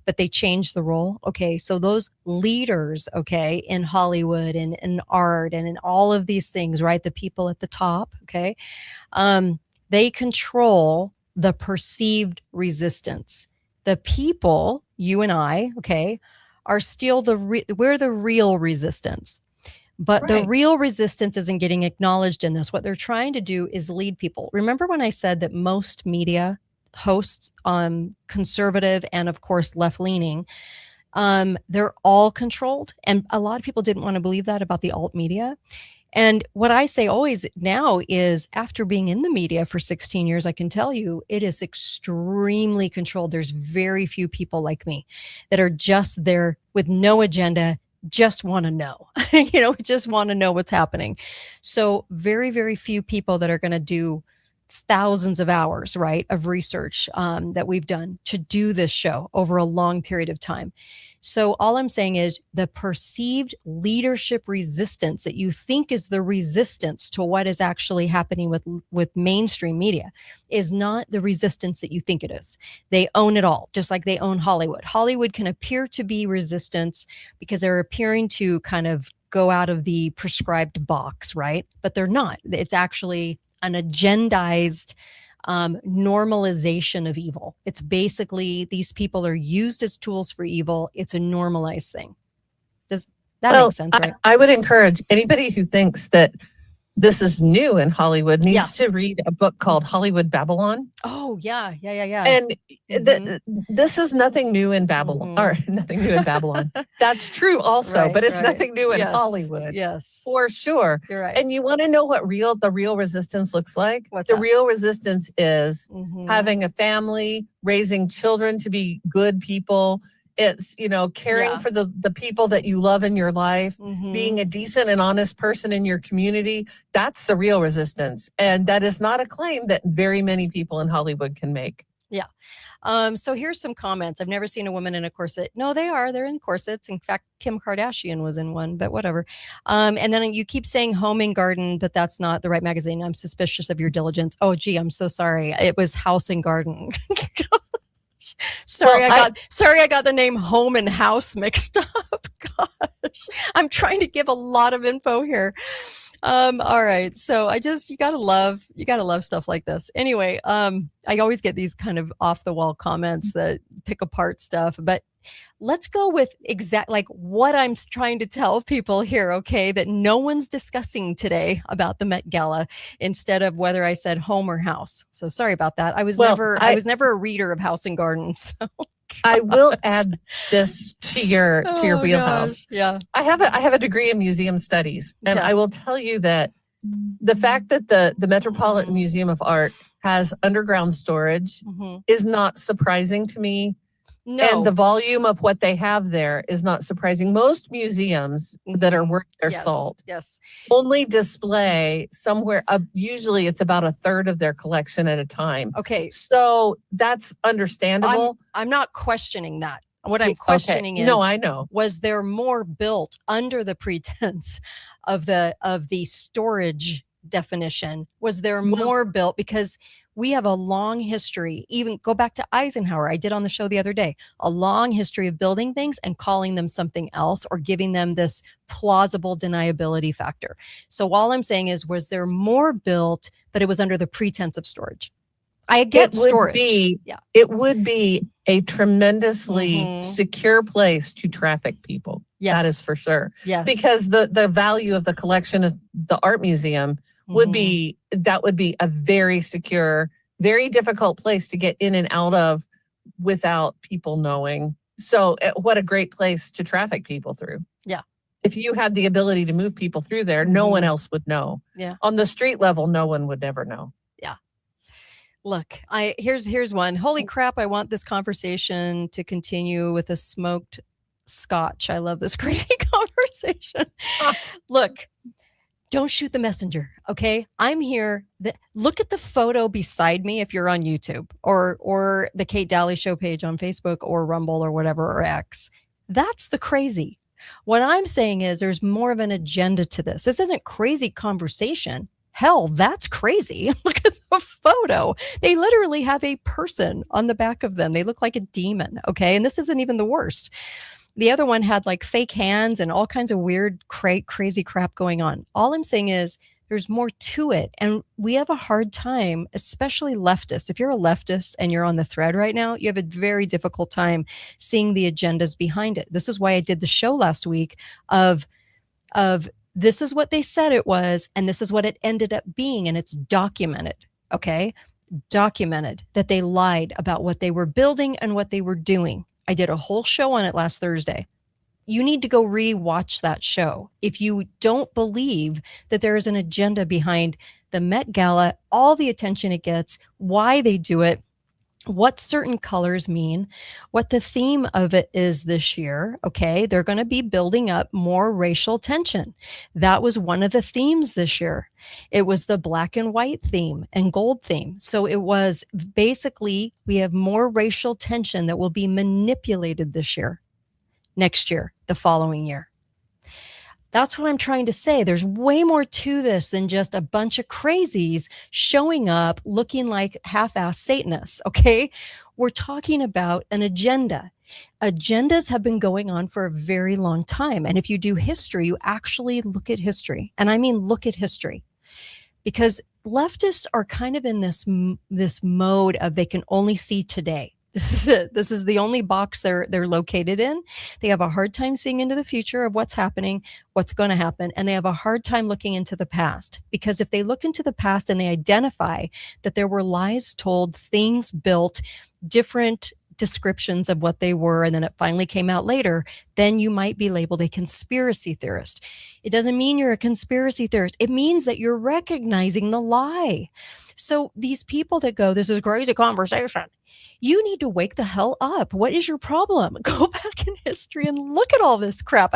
but they changed the role. Okay. So those leaders, in Hollywood and in art and in all of these things, right? The people at the top, they control the perceived resistance. The people, you and I, are still we're the real resistance. But the real resistance isn't getting acknowledged in this. What they're trying to do is lead people. Remember when I said that most media hosts, conservative and of course left-leaning, they're all controlled. And a lot of people didn't want to believe that about the alt media. And what I say always now is, after being in the media for 16 years, I can tell you it is extremely controlled. There's very few people like me that are just there with no agenda, just want to know, just want to know what's happening. So very, very few people that are going to do thousands of hours, of research that we've done to do this show over a long period of time. So all I'm saying is the perceived leadership resistance that you think is the resistance to what is actually happening with mainstream media is not the resistance that you think it is. They own it all, just like they own Hollywood. Hollywood can appear to be resistance because they're appearing to kind of go out of the prescribed box, right? But they're not. It's actually an agendized normalization of evil. It's basically these people are used as tools for evil. It's a normalized thing. Does that make sense, right? I would encourage anybody who thinks that this is new in Hollywood, Yeah. needs to read a book called Hollywood Babylon. Oh, yeah. And this is nothing new in Babylon, or nothing new in Babylon. That's true also, but it's nothing new in Hollywood. Yes. For sure. You're right. And you want to know what the real resistance looks like? What's the that? real resistance is Mhm. having a family, raising children to be good people. It's, caring for the people that you love in your life, Mhm. being a decent and honest person in your community. That's the real resistance. And that is not a claim that very many people in Hollywood can make. Yeah. So here's some comments. I've never seen a woman in a corset. No, they are. They're in corsets. In fact, Kim Kardashian was in one, but whatever. And then you keep saying Home and Garden, but that's not the right magazine. I'm suspicious of your diligence. Oh, gee, I'm so sorry. It was House and Garden. Sorry, Well, I got the name Home and House mixed up. Gosh, I'm trying to give a lot of info here. All right. So you gotta love stuff like this. Anyway, I always get these kind of off the wall comments that pick apart stuff, but let's go with like what I'm trying to tell people here. Okay. That no one's discussing today about the Met Gala instead of whether I said home or house. So sorry about that. I was never a reader of House and Garden. So. I will add this to your wheelhouse. Gosh, yeah. I have a degree in museum studies, and I will tell you that the fact that the Metropolitan Museum of Art has underground storage is not surprising to me. No. And the volume of what they have there is not surprising. Most museums that are worth their salt only display somewhere, usually it's about a third of their collection at a time. Okay. So that's understandable. I'm not questioning that. What I'm questioning is, no, I know. Was there more built under the pretense of the storage definition? Was there more built? Because we have a long history, even go back to Eisenhower. I did on the show the other day, a long history of building things and calling them something else or giving them this plausible deniability factor. So all I'm saying is, was there more built, but it was under the pretense of storage? I get storage. It would be a tremendously secure place to traffic people. Yes. That is for sure. Yes. Because the value of the collection of the art museum would be a very secure, very difficult place to get in and out of without people knowing. So what a great place to traffic people through. Yeah. If you had the ability to move people through there, no one else would know. Yeah. On the street level, no one would ever know. Yeah. Look, here's one. Holy crap, I want this conversation to continue with a smoked scotch. I love this crazy conversation. Look, don't shoot the messenger, okay? I'm here. Look at the photo beside me if you're on YouTube or the Kate Daly Show page on Facebook or Rumble or whatever, or X. That's the crazy. What I'm saying is there's more of an agenda to this. This isn't crazy conversation. Hell, that's crazy. Look at the photo. They literally have a person on the back of them. They look like a demon, okay? And this isn't even the worst. The other one had like fake hands and all kinds of weird, crazy crap going on. All I'm saying is there's more to it. And we have a hard time, especially leftists. If you're a leftist and you're on the thread right now, you have a very difficult time seeing the agendas behind it. This is why I did the show last week of this is what they said it was, and this is what it ended up being. And it's documented, okay? Documented that they lied about what they were building and what they were doing. I did a whole show on it last Thursday. You need to go re-watch that show. If you don't believe that there is an agenda behind the Met Gala, all the attention it gets, why they do it, what certain colors mean, what the theme of it is this year, okay? They're going to be building up more racial tension. That was one of the themes this year. It was the black and white theme and gold theme. So it was basically, we have more racial tension that will be manipulated this year, next year, the following year. That's what I'm trying to say. There's way more to this than just a bunch of crazies showing up looking like half-assed Satanists, okay? We're talking about an agenda. Agendas have been going on for a very long time. And if you do history, you actually look at history. And I mean look at history. Because leftists are kind of in this mode of they can only see today. This is it. This is the only box they're located in. They have a hard time seeing into the future of what's happening, what's going to happen, and they have a hard time looking into the past. Because if they look into the past and they identify that there were lies told, things built, different descriptions of what they were, and then it finally came out later, then you might be labeled a conspiracy theorist. It doesn't mean you're a conspiracy theorist. It means that you're recognizing the lie. So these people that go, this is a crazy conversation, you need to wake the hell up. What is your problem? Go back in history and look at all this crap.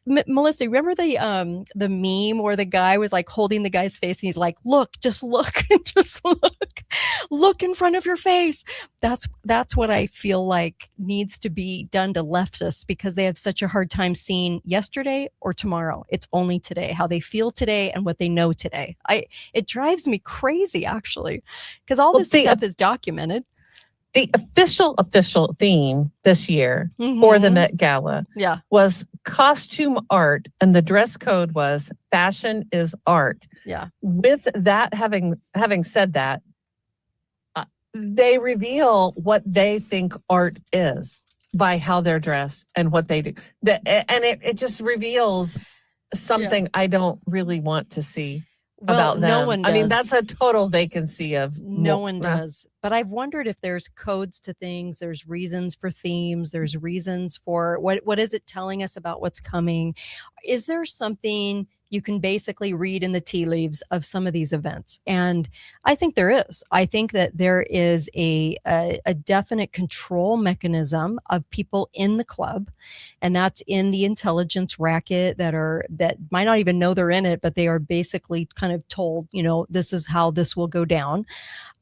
Melissa, remember the meme where the guy was like holding the guy's face and he's like, look, just look, just look in front of your face. That's what I feel like needs to be done to leftists, because they have such a hard time seeing yesterday or tomorrow. It's only today, how they feel today and what they know today. It drives me crazy, actually, because all this stuff is documented. The official theme this year for the Met Gala was costume art, and the dress code was fashion is art. Yeah. With that, having said that, they reveal what they think art is by how they're dressed and what they do. And it just reveals something I don't really want to see. About them. No one does. I mean, that's a total vacancy of no one does. But I've wondered if there's codes to things, there's reasons for themes, there's reasons for what is it telling us about what's coming? Is there something you can basically read in the tea leaves of some of these events? And I think there is. I think that there is a definite control mechanism of people in the club, and that's in the intelligence racket that might not even know they're in it, but they are basically kind of told, this is how this will go down.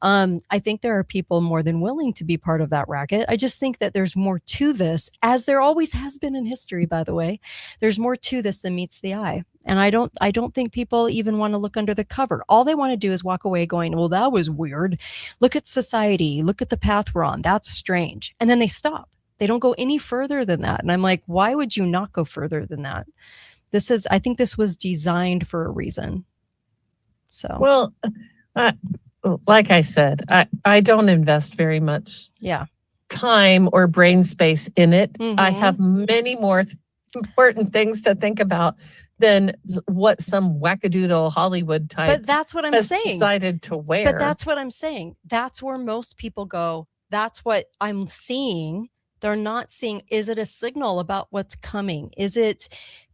I think there are people more than willing to be part of that racket. I just think that there's more to this, as there always has been in history, by the way. There's more to this than meets the eye. And I don't think people even want to look under the cover. All they want to do is walk away going, well, that was weird. Look at society. Look at the path we're on. That's strange. And then they stop. They don't go any further than that. And I'm like, why would you not go further than that? I think this was designed for a reason. So, well, like I said, I don't invest very much time or brain space in it. I have many more important things to think about than what some wackadoodle Hollywood type. But that's what I'm saying. Decided to wear. But that's what I'm saying. That's where most people go. That's what I'm seeing. They're not seeing, is it a signal about what's coming?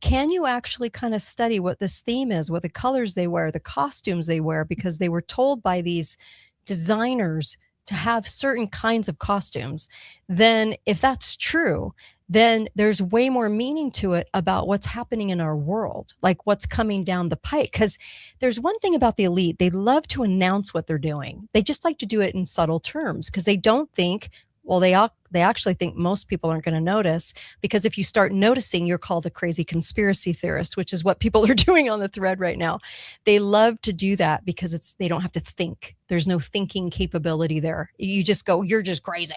Can you actually kind of study what this theme is, what the colors they wear, the costumes they wear, because they were told by these designers to have certain kinds of costumes? Then if that's true, then there's way more meaning to it about what's happening in our world, like what's coming down the pike. Because there's one thing about the elite, they love to announce what they're doing. They just like to do it in subtle terms, because they don't think, well, they actually think most people aren't going to notice, because if you start noticing, you're called a crazy conspiracy theorist, which is what people are doing on the thread right now. They love to do that because they don't have to think. There's no thinking capability there. You just go, you're just crazy.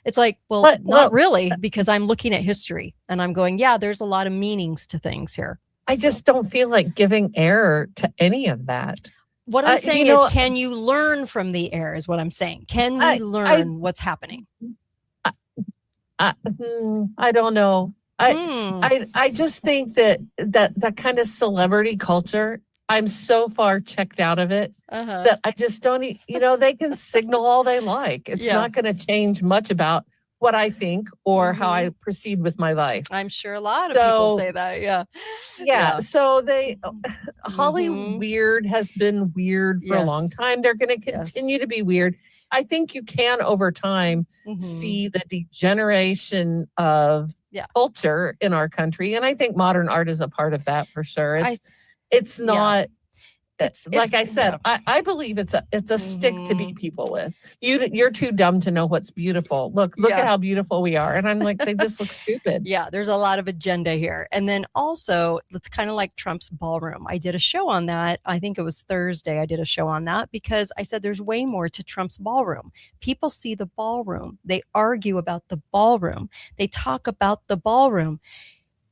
It's like, well, not really, because I'm looking at history and I'm going, yeah, there's a lot of meanings to things here. I just don't feel like giving air to any of that. What I'm saying is, can you learn from the air is what I'm saying. Can we learn what's happening? I don't know. I just think that kind of celebrity culture, I'm so far checked out of it that I just don't, they can signal all they like. It's not going to change much about what I think or how I proceed with my life. I'm sure a lot of people say that. Yeah. So Hollywood weird has been weird for a long time. They're going to continue to be weird. I think you can over time see the degeneration of culture in our country. And I think modern art is a part of that for sure. It's not. It's like I said, I believe it's a stick to beat people with. You're too dumb to know what's beautiful. Look at how beautiful we are. And I'm like, they just look stupid. Yeah, there's a lot of agenda here. And then also, it's kind of like Trump's ballroom. I did a show on that. I think it was Thursday. I did a show on that because I said there's way more to Trump's ballroom. People see the ballroom. They argue about the ballroom. They talk about the ballroom.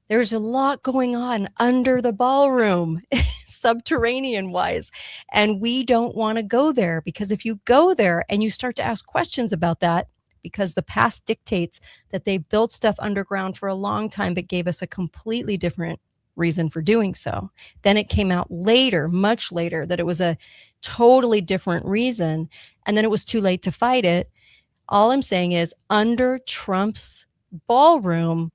There's a lot going on under the ballroom, subterranean wise. And we don't want to go there, because if you go there and you start to ask questions about that, because the past dictates that they built stuff underground for a long time, but gave us a completely different reason for doing so. Then it came out later, much later, that it was a totally different reason. And then it was too late to fight it. All I'm saying is under Trump's ballroom,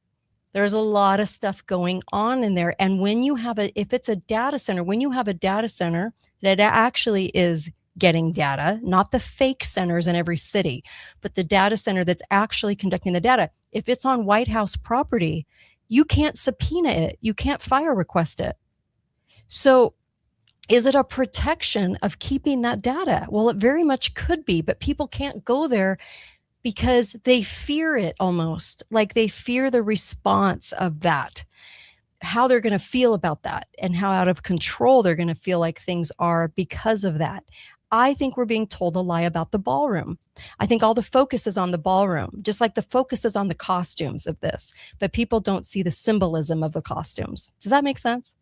there's a lot of stuff going on in there. And when you have if it's a data center, when you have a data center that actually is getting data, not the fake centers in every city, but the data center that's actually conducting the data, if it's on White House property, you can't subpoena it. You can't fire request it. So is it a protection of keeping that data? Well, it very much could be, but people can't go there because they fear it almost. Like they fear the response of that, how they're going to feel about that, and how out of control they're going to feel like things are because of that. I think we're being told a lie about the ballroom. I think all the focus is on the ballroom, just like the focus is on the costumes of this, but people don't see the symbolism of the costumes. Does that make sense?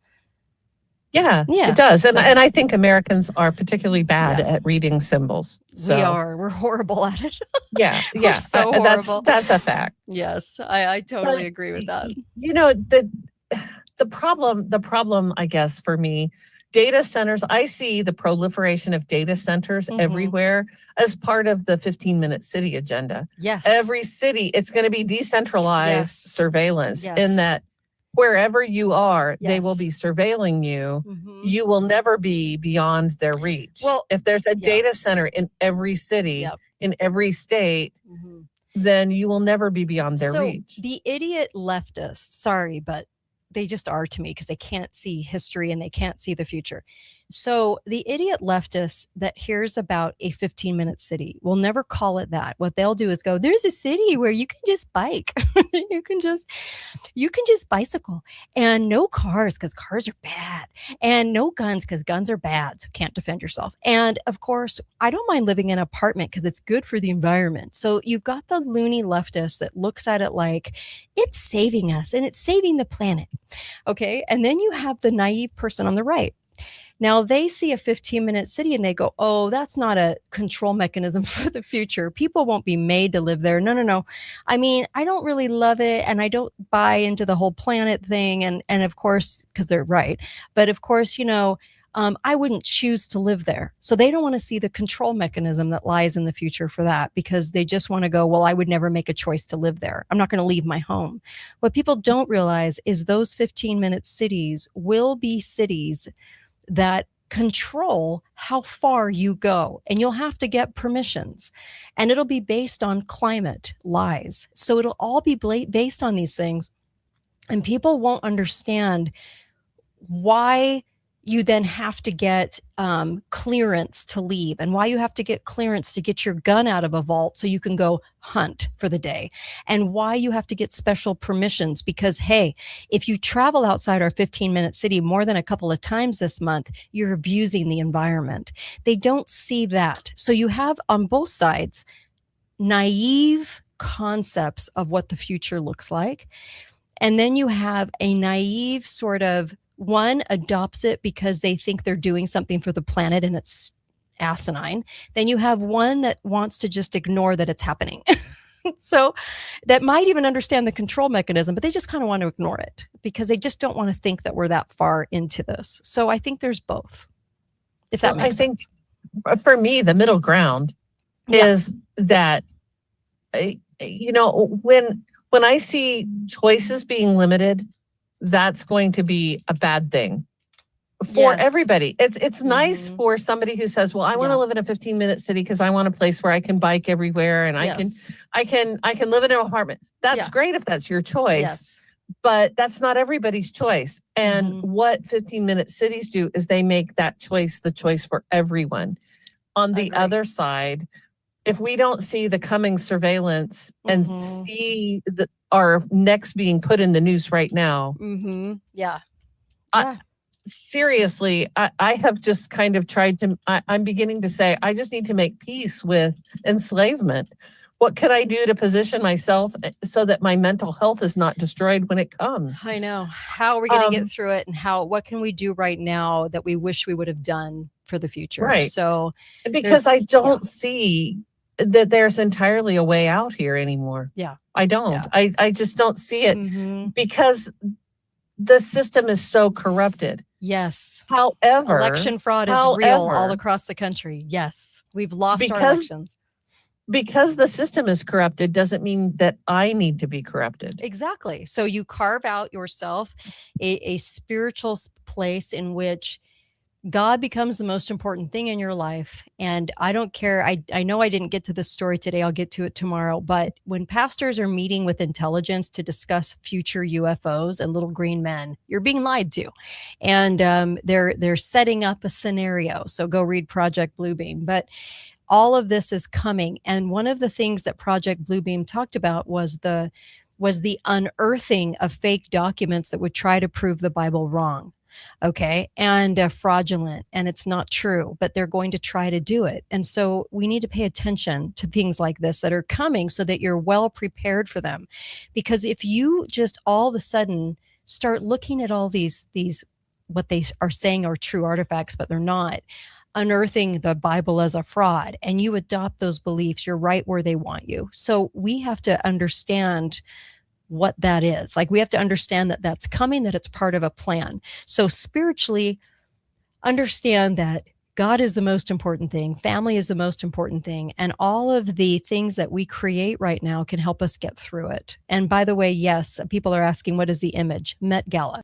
Yeah, Yeah. it does. And, So- and I think Americans are particularly bad at reading symbols. So, We are. We're horrible at it. Yeah, We're yeah. so That's horrible. that's a fact. Yes, I totally agree with that. You know, the problem, I guess, for me, data centers, I see the proliferation of data centers Mhm. everywhere as part of the 15-minute city agenda. Yes. Every city, it's going to be decentralized Yes. surveillance Yes. in that wherever you are, they will Yes. be surveilling you. Mhm. You will never be beyond their reach. Well, if there's a yeah. data center in every city, Yep. in every state, Mhm. then you will never be beyond their So reach. the idiot leftists, sorry, but they just are to me because they can't see history and they can't see the future. So the idiot leftist that hears about a 15-minute city will never call it that. What they'll do is go, there's a city where you can just bike. you can just bicycle, and no cars because cars are bad, and no guns because guns are bad, so can't defend yourself. And of course, I don't mind living in an apartment because it's good for the environment. So you've got the loony leftist that looks at it like it's saving us and it's saving the planet. Okay. And then you have the naive person on the right. Now they see a 15-minute city and they go, oh, that's not a control mechanism for the future. People won't be made to live there. No. I mean, I don't really love it. And I don't buy into the whole planet thing. And of course, because they're right. But of course, I wouldn't choose to live there. So they don't want to see the control mechanism that lies in the future for that, because they just want to go, well, I would never make a choice to live there. I'm not going to leave my home. What people don't realize is those 15-minute cities will be cities that control how far you go, and you'll have to get permissions, and it'll be based on climate lies. So it'll all be based on these things, and people won't understand why you then have to get clearance to leave, and why you have to get clearance to get your gun out of a vault so you can go hunt for the day, and why you have to get special permissions because, hey, if you travel outside our 15-minute city more than a couple of times this month, you're abusing the environment. They don't see that. So you have on both sides naive concepts of what the future looks like. And then you have a naive sort of one adopts it because they think they're doing something for the planet and it's asinine. Then you have one that wants to just ignore that it's happening. So that might even understand the control mechanism, but they just kind of want to ignore it because they just don't want to think that we're that far into this. So I think there's both, if that makes sense. I think for me, the middle ground is that, when I see choices being limited, that's going to be a bad thing for everybody. It's nice for somebody who says, well, I want to live in a 15-minute city because I want a place where I can bike everywhere and I can live in an apartment. That's great if that's your choice. But that's not everybody's choice. And what 15-minute cities do is they make that choice the choice for everyone. On the other side, if we don't see the coming surveillance and see our necks being put in the noose right now, seriously, I have just kind of tried to, I'm beginning to say, I just need to make peace with enslavement. What can I do to position myself so that my mental health is not destroyed when it comes? I know. How are we going to get through it, and what can we do right now that we wish we would have done for the future? Right. So because I don't see that there's entirely a way out here anymore. Yeah. I don't. Yeah. I just don't see it Mhm. because the system is so corrupted. Yes. However, Election fraud is real all across the country. Yes. We've lost our elections. Because the system is corrupted doesn't mean that I need to be corrupted. Exactly. So you carve out yourself a spiritual place in which God becomes the most important thing in your life. And I don't care. I know I didn't get to this story today. I'll get to it tomorrow. But when pastors are meeting with intelligence to discuss future UFOs and little green men, you're being lied to. And they're setting up a scenario. So go read Project Bluebeam. But all of this is coming. And one of the things that Project Bluebeam talked about was the unearthing of fake documents that would try to prove the Bible wrong. Okay. And fraudulent, and it's not true, but they're going to try to do it. And so we need to pay attention to things like this that are coming so that you're well prepared for them. Because if you just all of a sudden start looking at all these, what they are saying are true artifacts, but they're not, unearthing the Bible as a fraud, and you adopt those beliefs, you're right where they want you. So we have to understand what that is. Like, we have to understand that that's coming, that it's part of a plan. So spiritually, understand that God is the most important thing. Family is the most important thing. And all of the things that we create right now can help us get through it. And by the way, yes, people are asking, what is the image? Met Gala.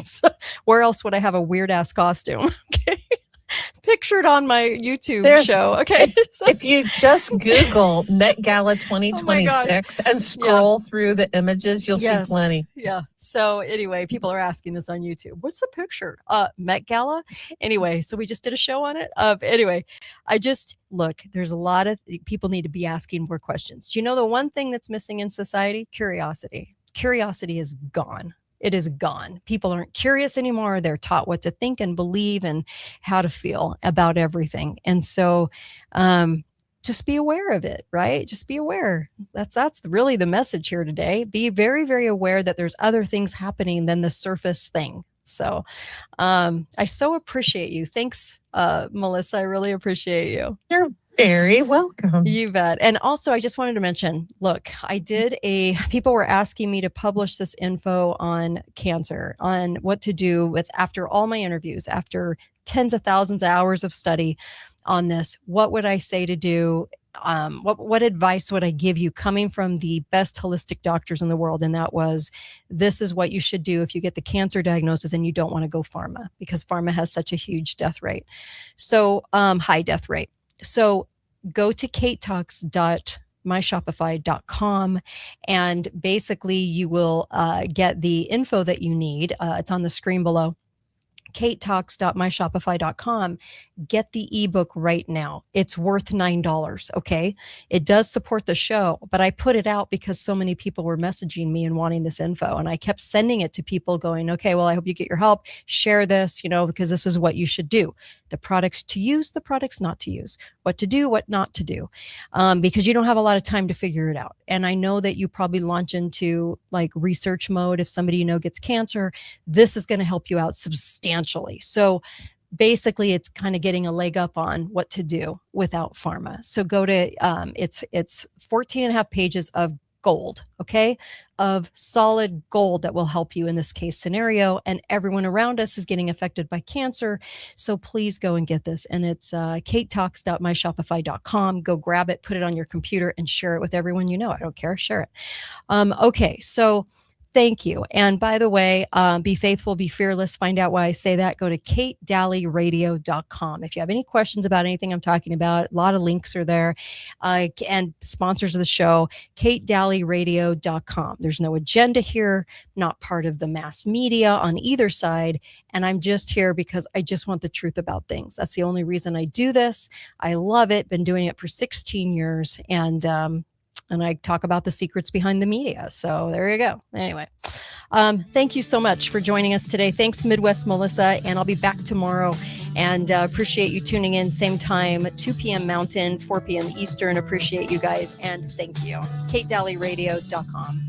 So where else would I have a weird ass costume? Okay. Pictured on my YouTube show. Okay. If you just Google Met Gala 2026 and scroll through the images, you'll see plenty. Yeah. So anyway, people are asking this on YouTube. What's the picture? Met Gala. Anyway, so we just did a show on it. Anyway, look, there's a lot of people need to be asking more questions. Do you know the one thing that's missing in society? Curiosity. Curiosity is gone. It is gone. People aren't curious anymore. They're taught what to think and believe and how to feel about everything. And so just be aware of it, right? Just be aware. That's really the message here today. Be very, very aware that there's other things happening than the surface thing. So I so appreciate you. Thanks, Melissa. I really appreciate you. You're very welcome. You bet. And also, I just wanted to mention, look, people were asking me to publish this info on cancer, on what to do with, after all my interviews, after tens of thousands of hours of study on this. What would I say to do? What advice would I give you coming from the best holistic doctors in the world? And that was, this is what you should do if you get the cancer diagnosis and you don't want to go pharma, because pharma has such a huge death rate. So high death rate. So go to katetalks.myshopify.com, and basically you will get the info that you need. It's on the screen below. katetalks.myshopify.com. Get the ebook right now. It's worth $9. Okay. It does support the show, but I put it out because so many people were messaging me and wanting this info. And I kept sending it to people going, okay, well, I hope you get your help. Share this, because this is what you should do. The products to use, the products not to use, what to do, what not to do, because you don't have a lot of time to figure it out. And I know that you probably launch into like research mode. If somebody gets cancer, this is going to help you out substantially. So basically, it's kind of getting a leg up on what to do without pharma. So go to, it's 14 and a half pages of gold, okay, of solid gold that will help you in this case scenario. And everyone around us is getting affected by cancer. So please go and get this. And it's katetalks.myshopify.com. Go grab it, put it on your computer, and share it with everyone you know. I don't care. Share it. Okay. So thank you. And by the way, be faithful, be fearless. Find out why I say that. Go to katedalleyradio.com. If you have any questions about anything I'm talking about, a lot of links are there. And sponsors of the show, katedalleyradio.com. There's no agenda here, not part of the mass media on either side. And I'm just here because I just want the truth about things. That's the only reason I do this. I love it. Been doing it for 16 years. And I talk about the secrets behind the media. So there you go. Anyway, thank you so much for joining us today. Thanks, Midwest Melissa. And I'll be back tomorrow. And appreciate you tuning in. Same time, 2 p.m. Mountain, 4 p.m. Eastern. Appreciate you guys. And thank you. KateDalleyRadio.com.